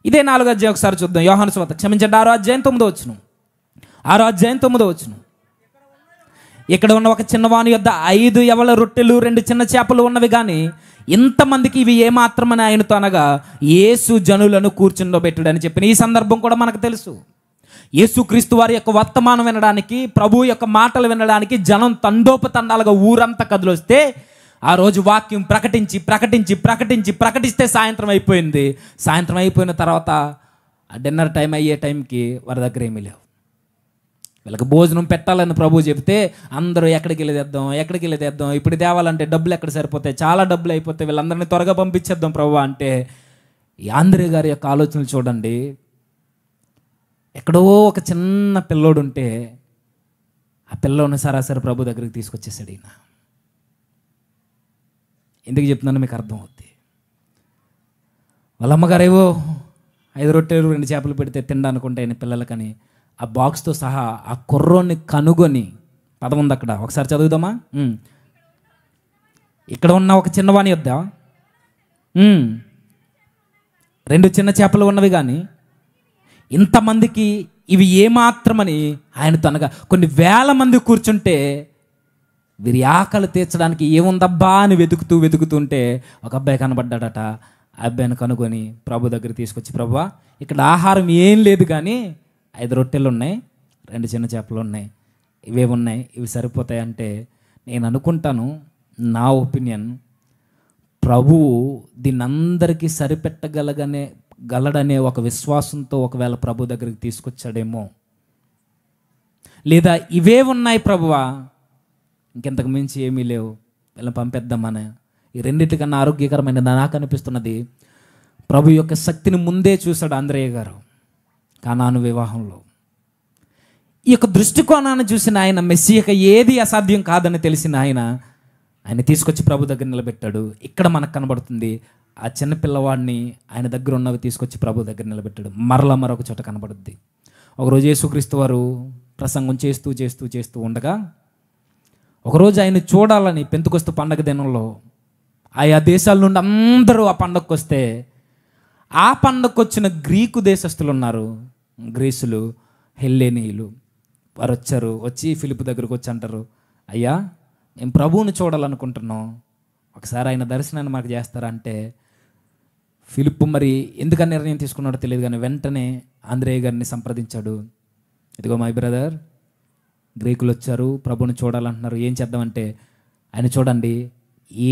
ఇదే 4వ అధ్యాయం ఒకసారి చూద్దాం. యోహాను సువార్త క్షమించండి 6వ అధ్యాయం 9వ వచనం. 6వ అధ్యాయం 9వ వచనం. ఇక్కడ ఉన్న ఒక చిన్నవాని యొద్ద 5 యవల రొట్టెలు 2 చిన్న చేపలు ఉన్నవి, కానీ ఇంతమందికి ఇవి ఏమాత్రమని ఆయనతో అనగా యేసు జనులను కూర్చుండబెట్టుడని చెప్పిన ఈ సందర్భం కూడా మనకు తెలుసు. యేసుక్రీస్తు వారి యొక్క వర్తమానం వినడానికి, ప్రభు యొక్క మాటలు వినడానికి జనం తండోపతండాలుగా ఊరంతా కదిలొస్తే ఆ రోజు వాక్యం ప్రకటిస్తే సాయంత్రం అయిపోయింది. సాయంత్రం అయిపోయిన తర్వాత ఆ డిన్నర్ టైం అయ్యే టైంకి వారి దగ్గర ఏమీ లేవు. వీళ్ళకి భోజనం పెట్టాలని ప్రభు చెప్తే అందరూ ఎక్కడికి వెళ్ళేదేద్దాం, ఇప్పుడు తేవాలంటే డబ్బులు ఎక్కడ సరిపోతాయి, చాలా డబ్బులు అయిపోతాయి, వీళ్ళందరినీ త్వరగా పంపించేద్దాం ప్రభు అంటే, ఈ ఆంధ్రే గారి యొక్క ఆలోచనలు చూడండి. ఎక్కడో ఒక చిన్న పిల్లోడు ఉంటే ఆ పిల్లోని సరాసరి ప్రభు దగ్గరికి తీసుకొచ్చేసాడు ఈయన. ఎందుకు చెప్తున్నానో మీకు అర్థం అవుద్ది. వాళ్ళ అమ్మగారేవో 5 రొట్టెలు 2 చేపలు పెడితే తినడానుకుంటే ఆయన పిల్లలకని ఆ బాక్స్తో సహా ఆ కుర్రోని కనుగొని, పదం ఉంది అక్కడ, ఒకసారి చదువుదామా. ఇక్కడ ఉన్న ఒక చిన్నవాని యొద్ద 2 చిన్న చేపలు ఉన్నవి, కానీ ఇంతమందికి ఇవి ఏమాత్రమని ఆయనతో అనగా కొన్ని వేల మంది కూర్చుంటే వీరి ఆకలి తీర్చడానికి ఏముందబ్బా అని వెతుకుతుంటే ఒక అబ్బాయి కనబడ్డాడట. ఆ అబ్బాయిని కనుగొని ప్రభు దగ్గర తీసుకొచ్చి, ప్రభువా ఇక్కడ ఆహారం ఏం లేదు, కానీ 5 రొట్టెలు ఉన్నాయి, 2 చిన్న చేపలు ఉన్నాయి, ఇవే ఉన్నాయి, ఇవి సరిపోతాయి అంటే, నేను అనుకుంటాను, నా ఒపీనియన్, ప్రభువు దీన్ని అందరికీ గలడనే ఒక విశ్వాసంతో ఒకవేళ ప్రభు దగ్గరికి తీసుకొచ్చాడేమో. లేదా ఇవే ఉన్నాయి ప్రభువా, ఇంకెంతకు మించి ఏమీ లేవు, వీళ్ళని పంపేద్దామని. ఈ రెండింటికన్నా ఆరోగ్యకరమైన నాకు అనిపిస్తున్నది, ప్రభు యొక్క శక్తిని ముందే చూశాడు ఆంధ్రేయ గారు కానాను వివాహంలో. ఈ యొక్క దృష్టికోణాన్ని చూసిన ఆయన మెస్సియక ఏది అసాధ్యం కాదని తెలిసిన ఆయన తీసుకొచ్చి ప్రభు దగ్గర నిలబెట్టాడు. ఇక్కడ మనకు కనబడుతుంది, ఆ చిన్న పిల్లవాడిని ఆయన దగ్గర ఉన్నవి తీసుకొచ్చి ప్రభు దగ్గర నిలబెట్టాడు. మరొక చోట కనబడుద్ది. ఒకరోజు యేసుక్రీస్తు వారు ప్రసంగం చేస్తూ ఉండగా, ఒకరోజు ఆయన చూడాలని పెంతెకొస్తు పండగ దినంలో ఆయా దేశాల నుండి అందరూ ఆ పండగకు వస్తే, ఆ పండగకు వచ్చిన గ్రీకు దేశస్తులు ఉన్నారు, గ్రీసులు, హెల్లేనీయులు. వారు వచ్చి ఫిలిప్పు దగ్గరకు వచ్చి అంటారు, అయ్యా మేము ప్రభువుని చూడాలనుకుంటున్నాం, ఒకసారి ఆయన దర్శనాన్ని మాకు చేస్తారా అంటే, ఫిలిప్పు మరి ఎందుకని నిర్ణయం తీసుకున్నాడో తెలియదు, కానీ వెంటనే ఆంధ్రేయ గారిని సంప్రదించాడు. ఇదిగో మై బ్రదర్, గ్రీకులు వచ్చారు, ప్రభుని చూడాలంటున్నారు, ఏం చేద్దామంటే, ఆయన చూడండి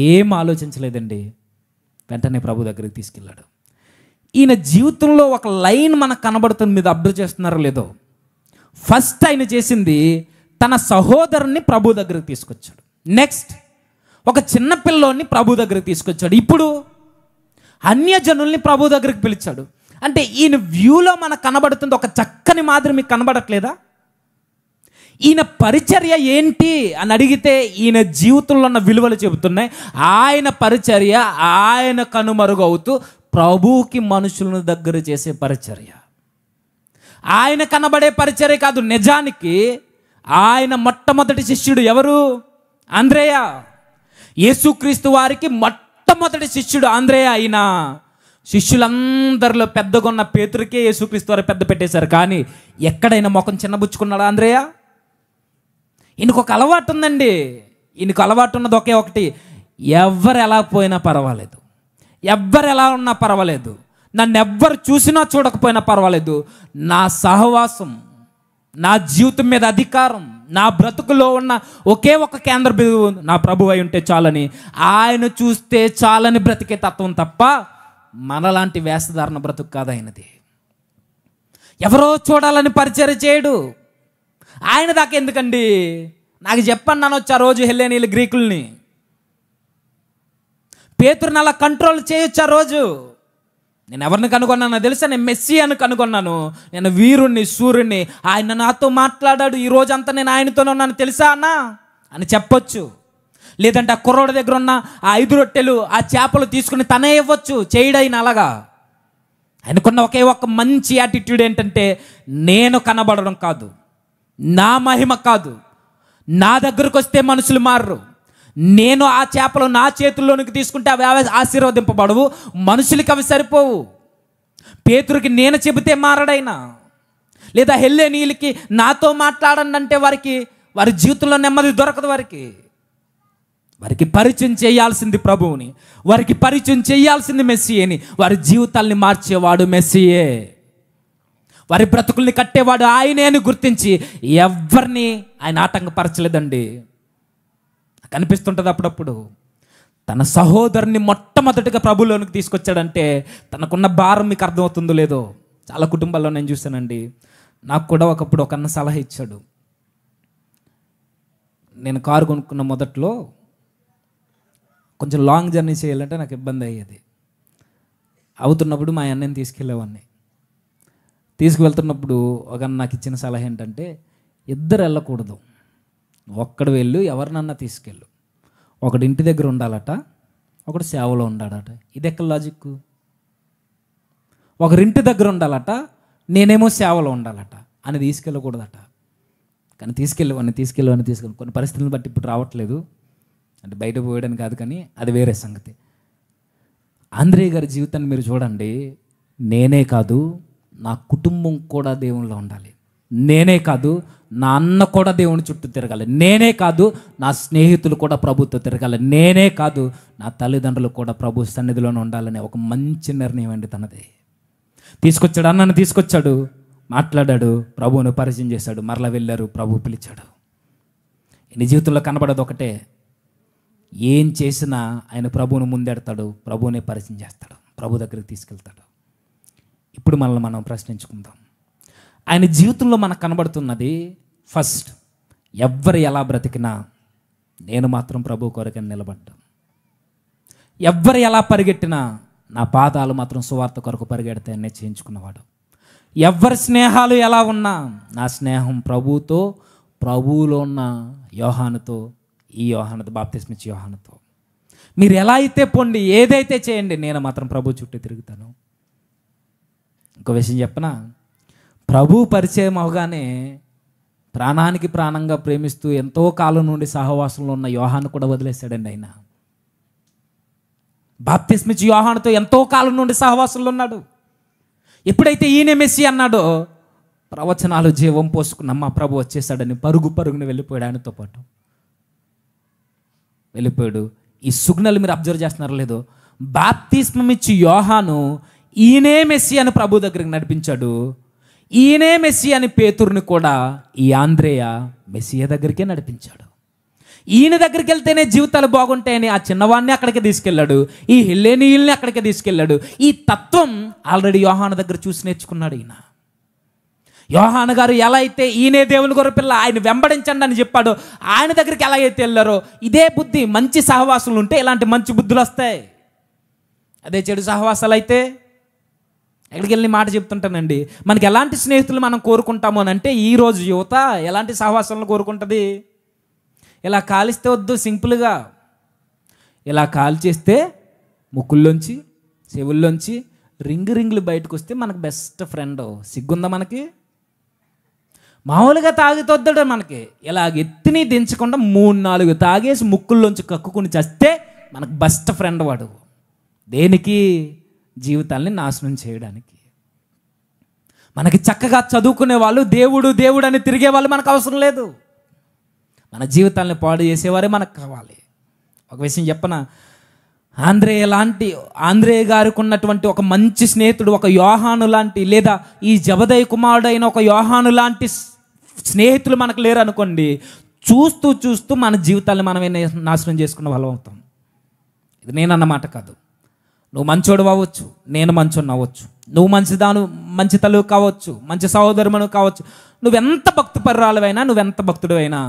ఏం ఆలోచించలేదండి, వెంటనే ప్రభు దగ్గరికి తీసుకెళ్ళాడు. ఈయన జీవితంలో ఒక లైన్ మనకు కనబడుతుంది, మీద అబ్జర్వ్ చేస్తున్నారో లేదో. ఫస్ట్ ఆయన చేసింది తన సహోదరుని ప్రభు దగ్గరికి తీసుకొచ్చాడు. నెక్స్ట్ ఒక చిన్న పిల్లోని ప్రభు దగ్గరికి తీసుకొచ్చాడు. ఇప్పుడు అన్యజనుల్ని ప్రభు దగ్గరికి పిలిచాడు. అంటే ఈయన వ్యూలో మనకు కనబడుతుంది ఒక చక్కని మాదిరి మీకు కనబడట్లేదా? ఈయన పరిచర్య ఏంటి అని అడిగితే ఈయన జీవితంలో ఉన్న విలువలు చెబుతున్నాయి. ఆయన పరిచర్య ఆయన కనుమరుగవుతూ ప్రభువుకి మనుషులను దగ్గర చేసే పరిచర్య. ఆయన కనబడే పరిచర్య కాదు, నిజానికి ఆయన మొట్టమొదటి శిష్యుడు ఎవరు? ఆంద్రేయ. యేసుక్రీస్తు వారికి మొట్టమొదటి శిష్యుడు ఆంద్రేయ. అయినా శిష్యులందరిలో పెద్దగా ఉన్న పేతురుకే యేసుక్రీస్తు వారు పెద్ద పెట్టేశారు, కానీ ఎక్కడైనా ముఖం చిన్నబుచ్చుకున్నాడు ఆంద్రేయ? ఈయనకు ఒక అలవాటు ఉందండి. ఈయనకు అలవాటు ఉన్నది ఒకే ఒకటి, ఎవ్వరు ఎలా పోయినా పర్వాలేదు, ఎవ్వరు ఎలా ఉన్నా పర్వాలేదు, నన్ను ఎవ్వరు చూసినా చూడకపోయినా పర్వాలేదు, నా సహవాసం, నా జీవితం మీద అధికారం, నా బ్రతుకులో ఉన్న ఒకే ఒక కేంద్ర బిందువు నా ప్రభువు అయి ఉంటే చాలని, ఆయన చూస్తే చాలని బ్రతికే తత్వం తప్ప మనలాంటి వేషధారణ బ్రతుకు కాదు ఆయనది. ఎవరో చూడాలని పరిచర్య చేయడు. ఆయన దాకా ఎందుకండి, నాకు చెప్పండి నన్ను వచ్చి ఆ రోజు హెల్లేనీయులు గ్రీకుల్ని, పేతురుని అలా కంట్రోల్ చేయొచ్చు ఆ రోజు. నేను ఎవరిని కనుగొన్నానో తెలుసా? నేను మెస్సియాను కనుగొన్నాను, నేను వీరుణ్ణి, సూర్యుడిని, ఆయన నాతో మాట్లాడాడు, ఈ రోజంతా నేను ఆయనతోనే ఉన్నాను తెలుసా అన్నా అని చెప్పొచ్చు. లేదంటే ఆ కుర్రోడి దగ్గర ఉన్న ఆ 5 రొట్టెలు ఆ చేపలు తీసుకుని తనే ఇవ్వచ్చు, చేయడైన అలాగా. ఆయనకున్న ఒకే ఒక మంచి యాటిట్యూడ్ ఏంటంటే, నేను కనబడడం కాదు, నా మహిమ కాదు, నా దగ్గరకు వస్తే మనుషులు మారరు, నేను ఆ చేపలు నా చేతుల్లోనికి తీసుకుంటే అవి ఆశీర్వదింపబడవు, మనుషులకి అవి సరిపోవు. పేతురుకి నేను చెబితే మారడైనా, లేదా హెల్లెనీయులకి నాతో మాట్లాడండి అంటే వారి జీవితంలో నెమ్మది దొరకదు. వారికి పరిచయం చేయాల్సింది ప్రభువుని, వారికి పరిచయం చేయాల్సింది మెస్సీయేని. వారి జీవితాల్ని మార్చేవాడు మెస్సీయే, వారి బ్రతుకుల్ని కట్టేవాడు ఆయనే అని గుర్తించి ఎవరిని ఆయన ఆటంకపరచలేదండి. కనిపిస్తుంటుంది అప్పుడప్పుడు తన సహోదరుని మొట్టమొదటిగా ప్రభులోనికి తీసుకొచ్చాడంటే తనకున్న భారం మీకు అర్థమవుతుందో లేదో. చాలా కుటుంబాల్లో నేను చూశానండి. నాకు కూడా ఒకప్పుడు ఒక అన్న సలహా ఇచ్చాడు. నేను కారు కొనుక్కున్న మొదట్లో కొంచెం లాంగ్ జర్నీ చేయాలంటే నాకు ఇబ్బంది అయ్యేది. అవుతున్నప్పుడు మా అన్నని తీసుకెళ్ళేవాడిని. తీసుకువెళ్తున్నప్పుడు ఒక నాకు ఇచ్చిన సలహా ఏంటంటే, ఇద్దరు వెళ్ళకూడదు, ఒక్కడు వెళ్ళు, ఎవరినన్నా తీసుకెళ్ళు. ఒకడు ఇంటి దగ్గర ఉండాలట, ఒకడు సేవలో ఉండాలట. ఇది ఎక్కడ లాజిక్? ఒకరింటి దగ్గర ఉండాలట, నేనేమో సేవలో ఉండాలట అని తీసుకెళ్ళకూడదట. కానీ తీసుకెళ్ళి కొన్ని పరిస్థితులను బట్టి ఇప్పుడు రావట్లేదు, అంటే బయట పోయడానికి కాదు, కానీ అది వేరే సంగతి. ఆంద్రే గారి జీవితాన్ని మీరు చూడండి. నేనే కాదు, నా కుటుంబం కూడా దేవునిలో ఉండాలి. నేనే కాదు, నా అన్న కూడా దేవుని చుట్టూ తిరగాలి. నేనే కాదు, నా స్నేహితులు కూడా ప్రభుత్వం తిరగాలి. నేనే కాదు, నా తల్లిదండ్రులు కూడా ప్రభు సన్నిధిలోనే ఉండాలనే ఒక మంచి నిర్ణయం అండి తనది. తీసుకొచ్చాడు, అన్నను తీసుకొచ్చాడు, మాట్లాడాడు, ప్రభువుని పరిచయం చేశాడు, మరలా వెళ్ళారు, ప్రభు పిలిచాడు. నీ జీవితంలో కనబడదు ఒకటే, ఏం చేసినా ఆయన ప్రభువుని ముందెడతాడు, ప్రభువునే పరిచయం చేస్తాడు, ప్రభు దగ్గరికి తీసుకెళ్తాడు. ఇప్పుడు మనల్ని మనం ప్రశ్నించుకుందాం. ఆయన జీవితంలో మనకు కనబడుతున్నది ఫస్ట్, ఎవ్వరు ఎలా బ్రతికినా నేను మాత్రం ప్రభు కొరకని నిలబడ్డా. ఎవ్వరు ఎలా పరిగెట్టినా నా పాదాలు మాత్రం సువార్త కొరకు పరిగెడతాయని నిశ్చయించుకున్నవాడు. ఎవ్వరి స్నేహాలు ఎలా ఉన్నా నా స్నేహం ప్రభువుతో, ప్రభువులో ఉన్న యోహానుతో, ఈ యోహానుతో, బాప్తిస్మిచ్చే యోహానుతో. మీరు ఎలా అయితే పొండి, ఏదైతే చేయండి, నేను మాత్రం ప్రభు చుట్టూ తిరుగుతాను. ఇంకో విషయం చెప్పనా, ప్రభు పరిచయం అవగానే ప్రాణానికి ప్రాణంగా ప్రేమిస్తూ ఎంతో కాలం నుండి సహవాసంలో ఉన్న యోహాను కూడా వదిలేశాడండి. ఆయన బాప్తిస్మిచ్చే యోహానుతో ఎంతో కాలం నుండి సహవాసంలో ఉన్నాడు. ఎప్పుడైతే ఈయన మెస్సీ అన్నాడో ప్రవచనాలు జీవం పోసుకున్న మా ప్రభు వచ్చేసాడని పరుగున వెళ్ళిపోయాడు. ఆయనతో పాటు వెళ్ళిపోయాడు. ఈ సుగ్నలు మీరు అబ్జర్వ్ చేస్తున్నారో లేదో, బాప్తిస్మమిచ్చి యోహాను ఈయనే మెస్సీ అని ప్రభు దగ్గరికి నడిపించాడు. ఈయనే మెస్సీ అని పేతురుని కూడా ఈ ఆంద్రేయ మెస్సీయ దగ్గరికే నడిపించాడు. ఈయన దగ్గరికి వెళ్తేనే జీవితాలు బాగుంటాయని ఆ చిన్నవాడిని అక్కడికి తీసుకెళ్ళాడు, ఈ హెల్లెనీయుల్ని అక్కడికి తీసుకెళ్ళాడు. ఈ తత్వం ఆల్రెడీ యోహాను దగ్గర చూసి నేర్చుకున్నాడు. ఈయన యోహాను గారు ఎలా అయితే ఈయనే దేవుని గొర్రెపిల్ల, ఆయన వెంబడించండి అని చెప్పాడో, ఆయన దగ్గరికి ఎలా అయితే వెళ్ళారో ఇదే బుద్ధి, మంచి సహవాసాలు ఉంటే ఇలాంటి మంచి బుద్ధులు వస్తాయి. అదే చెడు సహవాసాలు అయితే ఎక్కడికి వెళ్ళి మాట చెప్తుంటానండి, మనకి ఎలాంటి స్నేహితులు మనం కోరుకుంటాము అని అంటే, ఈరోజు యువత ఎలాంటి సహవాసాలను కోరుకుంటుంది? ఇలా కాలిస్తే వద్దు, సింపుల్గా ఇలా కాల్ చేస్తే ముక్కుల్లోంచి చెవుల్లోంచి రింగులు బయటకు వస్తే మనకు బెస్ట్ ఫ్రెండ్. సిగ్గుందా మనకి? మామూలుగా తాగితొద్దాడు మనకి, ఇలా ఎత్తిని దించకుండా 3-4 తాగేసి ముక్కుల్లోంచి కక్కుకుని చస్తే మనకు బెస్ట్ ఫ్రెండ్ వాడు. దేనికి? జీవితాల్ని నాశనం చేయడానికి. మనకి చక్కగా చదువుకునే వాళ్ళు, దేవుడు అని తిరిగే వాళ్ళు మనకు అవసరం లేదు. మన జీవితాల్ని పాడు చేసేవారే మనకు కావాలి. ఒక విషయం చెప్పనా, ఆంద్రేయ గారికి ఉన్నటువంటి ఒక మంచి స్నేహితుడు, ఒక యోహాను లాంటి, లేదా ఈ జబదయి కుమారుడు అయిన ఒక యోహాను లాంటి స్నేహితులు మనకు లేరు అనుకోండి, చూస్తూ మన జీవితాన్ని మనమే నాశనం చేసుకున్న వాళ్ళం అవుతాం. ఇది నేనన్నమాట కాదు. నువ్వు మంచోడు అవ్వచ్చు, నేను మంచోడు అవ్వచ్చు, నువ్వు మంచి తల్లి కావచ్చు, మంచి సహోదరుమను కావచ్చు, నువ్వెంత భక్తిపరురాలువైనా, నువ్వెంత భక్తుడు అయినా,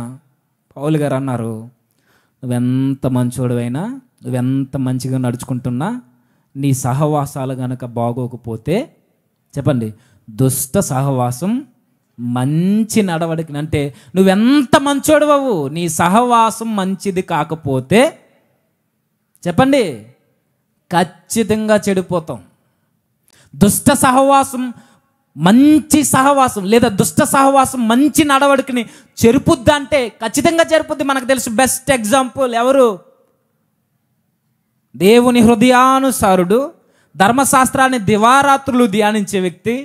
పౌలు గారు అన్నారు, నువ్వెంత మంచోడు అయినా, నువ్వెంత మంచిగా నడుచుకుంటున్నా, నీ సహవాసాలు కనుక బాగోకపోతే, చెప్పండి, దుష్ట సహవాసం మంచి నడవడికి, అంటే నువ్వెంత మంచోడు అవ్వు, నీ సహవాసం మంచిది కాకపోతే, చెప్పండి, ఖచ్చితంగా చెడిపోతాం. దుష్ట సహవాసం మంచి సహవాసం, లేదా దుష్ట సహవాసం మంచి నడవడికని చెరుపుద్ది అంటే ఖచ్చితంగా చెరుపుద్ది. మనకు తెలుసు బెస్ట్ ఎగ్జాంపుల్ ఎవరు? దేవుని హృదయానుసారుడు, ధర్మశాస్త్రాన్ని దివారాత్రులు ధ్యానించే వ్యక్తి.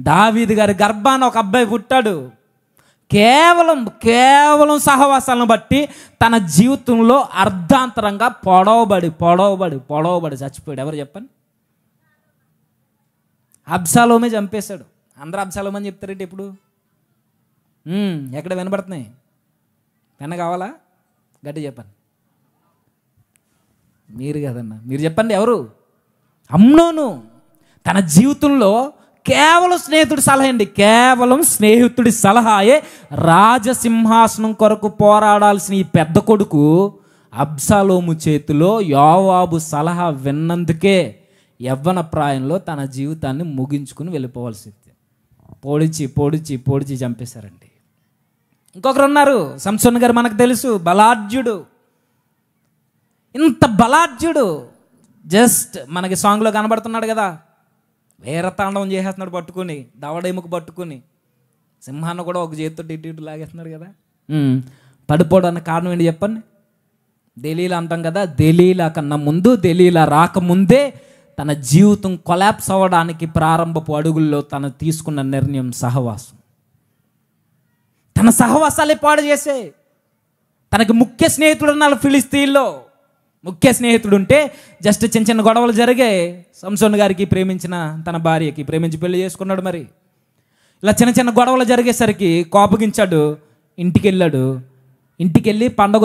దావీదు గారి గర్భాన ఒక అబ్బాయి పుట్టాడు. కేవలం సహవాసాలను బట్టి తన జీవితంలో అర్ధాంతరంగా పొడవబడి చచ్చిపోయాడు. ఎవరు చెప్పండి? అబ్షాలోమే చంపేశాడు. అందరూ అబ్షాలోమ్ అని చెప్తారేంటి ఇప్పుడు? ఎక్కడ వినబడుతున్నాయి? పెన్న కావాలా? గట్టి చెప్పండి. మీరు కదన్నా, మీరు చెప్పండి. ఎవరు? అమ్నోను. తన జీవితంలో కేవలం స్నేహితుడి సలహాయే రాజసింహాసనం కొరకు పోరాడాల్సిన ఈ పెద్ద కొడుకు అబ్షాలోము చేతిలో యోవాబు సలహా విన్నందుకే యవ్వన ప్రాయంలో తన జీవితాన్ని ముగించుకుని వెళ్ళిపోవాల్సింది. పొడిచి చంపేశారండి. ఇంకొకరు ఉన్నారు, సంసోన్ గారు. మనకు తెలుసు, బలాఢ్యుడు. ఇంత బలాఢ్యుడు జస్ట్ మనకి సాంగ్లో కనబడుతున్నాడు కదా, వీరతాండవం చేసేస్తున్నాడు పట్టుకుని, దవడెముకు పట్టుకుని. సింహాన్ని కూడా ఒక చేతితో ఇటు లాగేస్తున్నాడు కదా. పడిపోవడానికి కారణం ఏంటి చెప్పండి? దెలీలా అంటాం కదా, దెలీలా కన్నా ముందు, దెలీలా రాకముందే తన జీవితం కొలాప్స్ అవ్వడానికి ప్రారంభపు అడుగుల్లో తను తీసుకున్న నిర్ణయం సహవాసం. తన సహవాసాలే పాడు చేసే. తనకి ముఖ్య స్నేహితుడు ఉన్నారు ఫిలిస్తీన్లో. ముఖ్య స్నేహితుడు ఉంటే జస్ట్ చిన్న గొడవలు జరిగాయి. సంసోన్ గారికి ప్రేమించిన తన భార్యకి ప్రేమించి పెళ్లి చేసుకున్నాడు. మరి ఇలా చిన్న గొడవలు జరిగేసరికి కోపగించాడు. ఇంటికి వెళ్ళి పండగ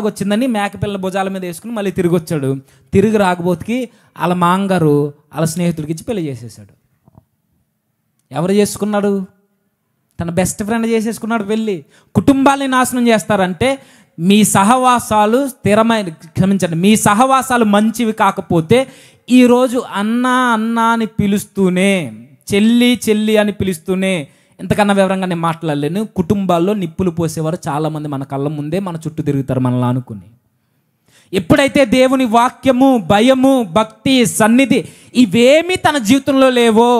వచ్చిందని మేకపిల్ల భుజాల మీద వేసుకుని మళ్ళీ తిరిగి వచ్చాడు. తిరిగి రాకపోతే వాళ్ళ మాంగారు వాళ్ళ స్నేహితుడికి ఇచ్చి పెళ్లి చేసేసాడు. ఎవరు చేసుకున్నాడు? తన బెస్ట్ ఫ్రెండ్ చేసేసుకున్నాడు పెళ్ళి. కుటుంబాన్ని నాశనం చేస్తారంటే మీ సహవాసాలు మీ సహవాసాలు మంచివి కాకపోతే ఈరోజు అన్నా అని పిలుస్తూనే, చెల్లి అని పిలుస్తూనే, ఇంతకన్నా వివరంగా నేను మాట్లాడలేను. కుటుంబాల్లో నిప్పులు పోసేవారు చాలామంది మన కళ్ళ ముందే మన చుట్టూ తిరుగుతారు మనల్ని అనుకుని. ఎప్పుడైతే దేవుని వాక్యము, భయము, భక్తి, సన్నిధి ఇవేమీ తన జీవితంలో లేవో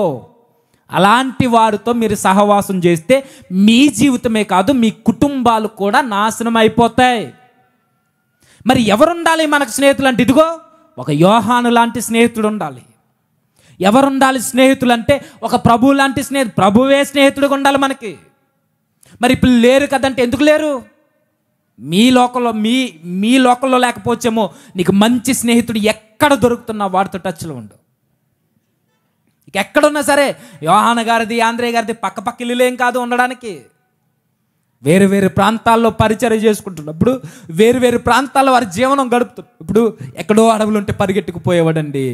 అలాంటి వారితో మీరు సహవాసం చేస్తే మీ జీవితమే కాదు, మీ కుటుంబాలు కూడా నాశనం అయిపోతాయి. మరి ఎవరుండాలి మనకు స్నేహితులు అంటే? ఇదిగో ఒక యోహాను లాంటి స్నేహితుడు ఉండాలి. ఎవరుండాలి స్నేహితులు అంటే? ఒక ప్రభువు లాంటి ప్రభువే స్నేహితుడిగా ఉండాలి మనకి. మరి ఇప్పుడు లేరు కదంటే ఎందుకు లేరు? మీ లోకంలో లేకపోవచ్చేమో. నీకు మంచి స్నేహితుడు ఎక్కడ దొరుకుతున్నా వాడితో టచ్లో ఉండు. ఎక్కడున్నా సరే, యోహాను గారిది, ఆంధ్రేయ గారిది పక్క ఇల్లులేం కాదు ఉండడానికి. వేరు ప్రాంతాల్లో పరిచర్య చేసుకుంటున్నప్పుడు వేరు ప్రాంతాల్లో వారి జీవనం గడుపుతున్నారు. ఇప్పుడు ఎక్కడో అడవులు ఉంటే పరిగెట్టుకుపోయేవాడండి.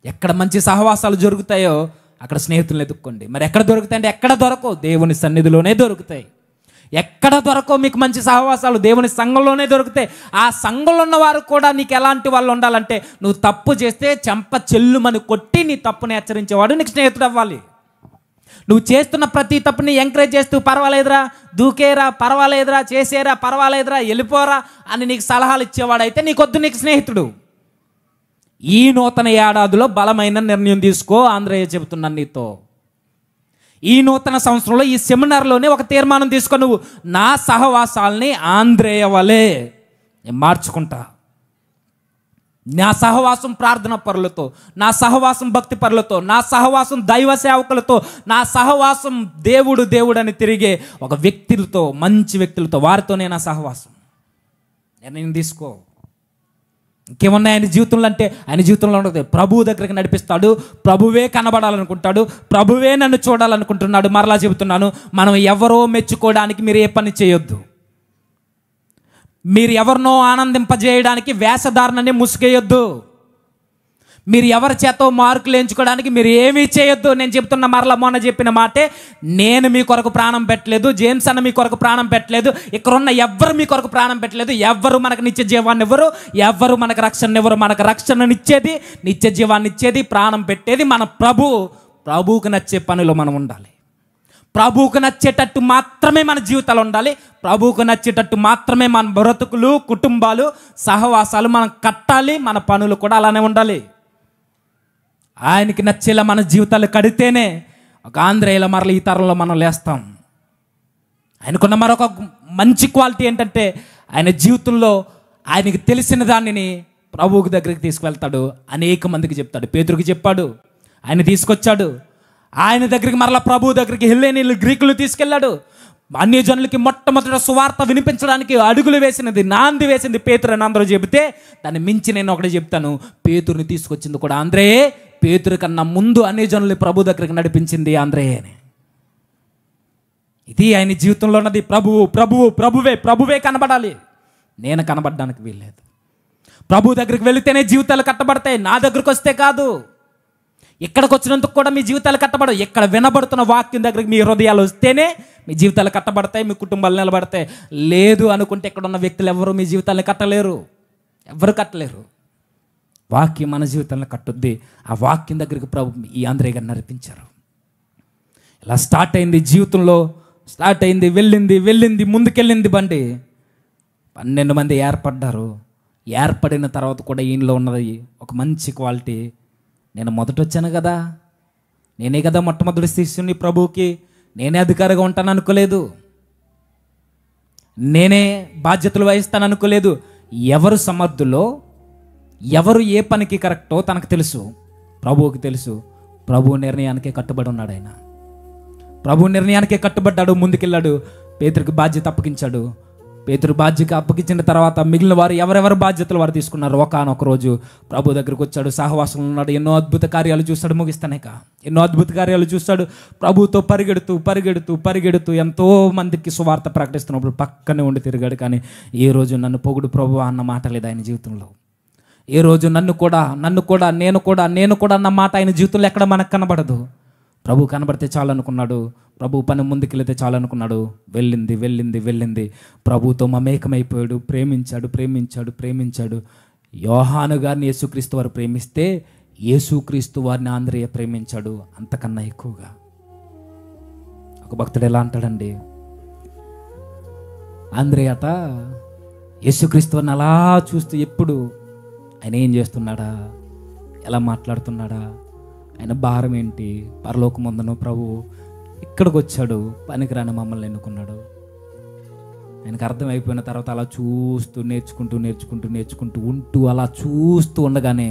ఎక్కడ మంచి సహవాసాలు జరుగుతాయో అక్కడ స్నేహితులను ఎదుక్కోండి. మరి ఎక్కడ దొరుకుతాయంటే ఎక్కడ దొరకవు, దేవుని సన్నిధిలోనే దొరుకుతాయి. ఎక్కడ దొరకవు మీకు మంచి సహవాసాలు, దేవుని సంఘంలోనే దొరుకుతాయి. ఆ సంఘంలో ఉన్న వారు కూడా నీకు ఎలాంటి వాళ్ళు ఉండాలంటే, నువ్వు తప్పు చేస్తే చెంప చెల్లుమని కొట్టి నీ తప్పుని హెచ్చరించేవాడు నీకు స్నేహితుడు అవ్వాలి. నువ్వు చేస్తున్న ప్రతి తప్పుని ఎంకరేజ్ చేస్తూ పర్వాలేదురా, దూకేరా, పర్వాలేదురా, చేసేరా, పర్వాలేదురా, వెళ్ళిపోరా అని నీకు సలహాలు ఇచ్చేవాడైతే నీకొద్దు నీకు స్నేహితుడు. ఈ నూతన ఏడాదిలో బలమైన నిర్ణయం తీసుకో. ఆంధ్రేయ చెబుతున్నాను నీతో. ఈ నూతన సంవత్సరంలో ఈ సెమినార్లోనే ఒక తీర్మానం తీసుకో. నువ్వు నా సహవాసాలని ఆంధ్రేయ వలే నేను మార్చుకుంటా. నా సహవాసం ప్రార్థన పరులతో, నా సహవాసం భక్తి పరులతో, నా సహవాసం దైవ సేవకులతో, నా సహవాసం దేవుడు అని తిరిగే ఒక వ్యక్తులతో, మంచి వ్యక్తులతో, వారితోనే నా సహవాసం. నేను తీసుకో. ఇంకేమన్నా ఆయన జీవితంలో అంటే ఆయన జీవితంలో ఉండదు. ప్రభువు దగ్గరికి నడిపిస్తాడు. ప్రభువే కనబడాలనుకుంటాడు. ప్రభువే నన్ను చూడాలనుకుంటున్నాడు. మరలా చెబుతున్నాను, మనం ఎవరో మెచ్చుకోవడానికి మీరు ఏ పని చేయొద్దు. మీరు ఎవరినో ఆనందింపజేయడానికి వేషధారణని ముసుగేయొద్దు. మీరు ఎవరి చేతో మార్కులు ఎంచుకోవడానికి మీరు ఏమీ చేయొద్దు. నేను చెప్తున్న మరలా మొన్న చెప్పిన మాటే, నేను మీ కొరకు ప్రాణం పెట్టలేదు, జేమ్స్ అన్న మీ కొరకు ప్రాణం పెట్టలేదు, ఇక్కడున్న ఎవ్వరు మీ కొరకు ప్రాణం పెట్టలేదు. ఎవ్వరు మనకు నిత్య జీవాన్ని ఇవ్వరు, ఎవ్వరు మనకు రక్షణ ఇవ్వరు. మనకు రక్షణనిచ్చేది, నిత్య జీవాన్ని ఇచ్చేది, ప్రాణం పెట్టేది మన ప్రభువుకు నచ్చే పనిలో మనం ఉండాలి. ప్రభువుకు నచ్చేటట్టు మాత్రమే మన జీవితాలు ఉండాలి. ప్రభువుకు నచ్చేటట్టు మాత్రమే మన బ్రతుకులు, కుటుంబాలు, సహవాసాలు మనం కట్టాలి. మన పనులు కూడా అలానే ఉండాలి. ఆయనకి నచ్చేలా మన జీవితాలు కడితేనే ఒక ఆంధ్రేయుల మరల ఈ తరంలో మనం లేస్తాం. ఆయనకున్న మరొక మంచి క్వాలిటీ ఏంటంటే, ఆయన జీవితంలో ఆయనకి తెలిసిన దానిని ప్రభువుకి దగ్గరికి తీసుకువెళ్తాడు, అనేక మందికి చెప్తాడు. పేతురుకి చెప్పాడు, ఆయన తీసుకొచ్చాడు. ఆయన దగ్గరికి మరలా ప్రభువు దగ్గరికి హెల్లేనీలు, గ్రీకులు తీసుకెళ్ళాడు. అన్యజనులకి మొట్టమొదట సువార్త వినిపించడానికి అడుగులు వేసినది, నాంది వేసింది పేతురు అని అందరూ చెబితే, దాన్ని మించి నేను ఒకటి చెప్తాను, పేతురుని తీసుకొచ్చింది కూడా ఆంద్రేయే. పేతురు కన్నా ముందు అన్యజనుల్ని ప్రభు దగ్గరికి నడిపించింది ఆంద్రేయే అని. ఇది ఆయన జీవితంలో ఉన్నది. ప్రభువే కనబడాలి. నేను కనబడడానికి వీల్లేదు. ప్రభు దగ్గరికి వెళితేనే జీవితాలు కట్టబడతాయి, నా దగ్గరికి వస్తే కాదు. ఇక్కడికి వచ్చినందుకు కూడా మీ జీవితాలు కట్టబడవు. ఇక్కడ వినబడుతున్న వాక్యం దగ్గరికి మీ హృదయాలు వస్తేనే మీ జీవితాలు కట్టబడతాయి, మీ కుటుంబాలు నిలబడతాయి. లేదు అనుకుంటే ఇక్కడ ఉన్న వ్యక్తులు ఎవరు మీ జీవితాలను కట్టలేరు, ఎవరు కట్టలేరు. వాక్యం మన జీవితాలను కట్టుద్ది. ఆ వాక్యం దగ్గరికి ప్రభు ఈ ఆంద్రేయ గారిని నడిపించారు. ఇలా స్టార్ట్ అయింది జీవితంలో, స్టార్ట్ అయింది, వెళ్ళింది, ముందుకెళ్ళింది బండి. 12 మంది ఏర్పడ్డారు. ఏర్పడిన తర్వాత కూడా ఈయనలో ఉన్నది ఒక మంచి క్వాలిటీ. నేను మొదట వచ్చాను కదా, నేనే కదా మొట్టమొదటి శిష్యుని ప్రభువుకి, నేనే అధికారిగా ఉంటాను అనుకోలేదు, నేనే బాధ్యతలు వహిస్తాను అనుకోలేదు. ఎవరు సమర్థులో, ఎవరు ఏ పనికి కరెక్టో తనకు తెలుసు, ప్రభువుకి తెలుసు. ప్రభు నిర్ణయానికే కట్టుబడి ఉన్నాడు ఆయన. ప్రభు నిర్ణయానికే కట్టుబడ్డాడు, ముందుకెళ్ళాడు. పేతురుకి బాధ్యత అప్పగించాడు. పేతురు బాధ్యత అప్పగించిన తర్వాత మిగిలిన వారు ఎవరెవరు బాధ్యతలు వారు తీసుకున్నారు. ఒకానొక రోజు ప్రభు దగ్గరికి వచ్చాడు, సహవాసంలో ఉన్నాడు. ఎన్నో అద్భుత కార్యాలు చూస్తాడు, ముగిస్తానేక ఎన్నో అద్భుత కార్యాలు చూస్తాడు. ప్రభుతో పరిగెడుతూ ఎంతో మందికి సువార్త ప్రకటిస్తున్నప్పుడు పక్కనే ఉండి తిరిగాడు. కానీ ఏ రోజు నన్ను పొగుడు ప్రభు అన్న మాట లేదు ఆయన జీవితంలో. ఏ రోజు నన్ను కూడా నేను కూడా అన్న మాట ఆయన జీవితంలో ఎక్కడ మనకు కనబడదు. ప్రభు కనబడితే చాలనుకున్నాడు, ప్రభు పని ముందుకెళ్తే చాలనుకున్నాడు. వెళ్ళింది. ప్రభుతో మమేకమైపోయాడు, ప్రేమించాడు. యోహాను గారిని యేసుక్రీస్తు వారు ప్రేమిస్తే యేసుక్రీస్తు వారిని ఆంద్రేయ ప్రేమించాడు అంతకన్నా ఎక్కువగా. ఒక భక్తుడు ఎలా అంటాడండి, ఆంద్రేయట యేసుక్రీస్తు వారిని అలా చూస్తూ ఎప్పుడు ఆయన ఏం చేస్తున్నాడా, ఎలా మాట్లాడుతున్నాడా, ఆయన భారం ఏంటి, పరలోకమందున ప్రభు ఇక్కడికి వచ్చాడు, పనికిరాని మమ్మల్ని ఎన్నుకున్నాడు. ఆయనకు అర్థమైపోయిన తర్వాత అలా చూస్తూ నేర్చుకుంటూ ఉంటూ అలా చూస్తుండగానే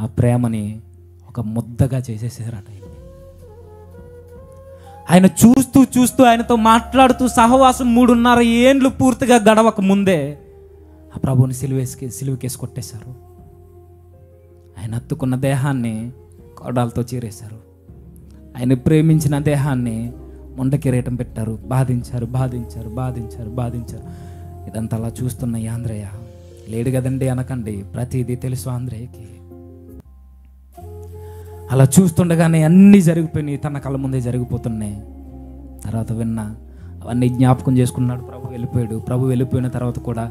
ఆ ప్రేమని ఒక ముద్దగా చేసేసారట. ఆయన చూస్తూ ఆయనతో మాట్లాడుతూ సహవాసం 3.5 ఏండ్లు పూర్తిగా గడవక ముందే ఆ ప్రభువుని సిలువకేసి కొట్టేశారు. ఆయన హత్తుకున్న దేహాన్ని కోడాలతో చీరేశారు. ఆయన ప్రేమించిన దేహాన్ని ముండ కిరీటం పెట్టారు. బాధించారు. ఇదంతా అలా చూస్తున్న ఈ ఆంద్రేయ లేడు కదండి అనకండి, ప్రతిదీ తెలుసు ఆంద్రేయకి. అలా చూస్తుండగానే అన్నీ జరిగిపోయినాయి, తన కళ్ళ ముందే జరిగిపోతున్నాయి. తర్వాత అవన్నీ జ్ఞాపకం చేసుకున్నాడు. ప్రభు వెళ్ళిపోయిన తర్వాత కూడా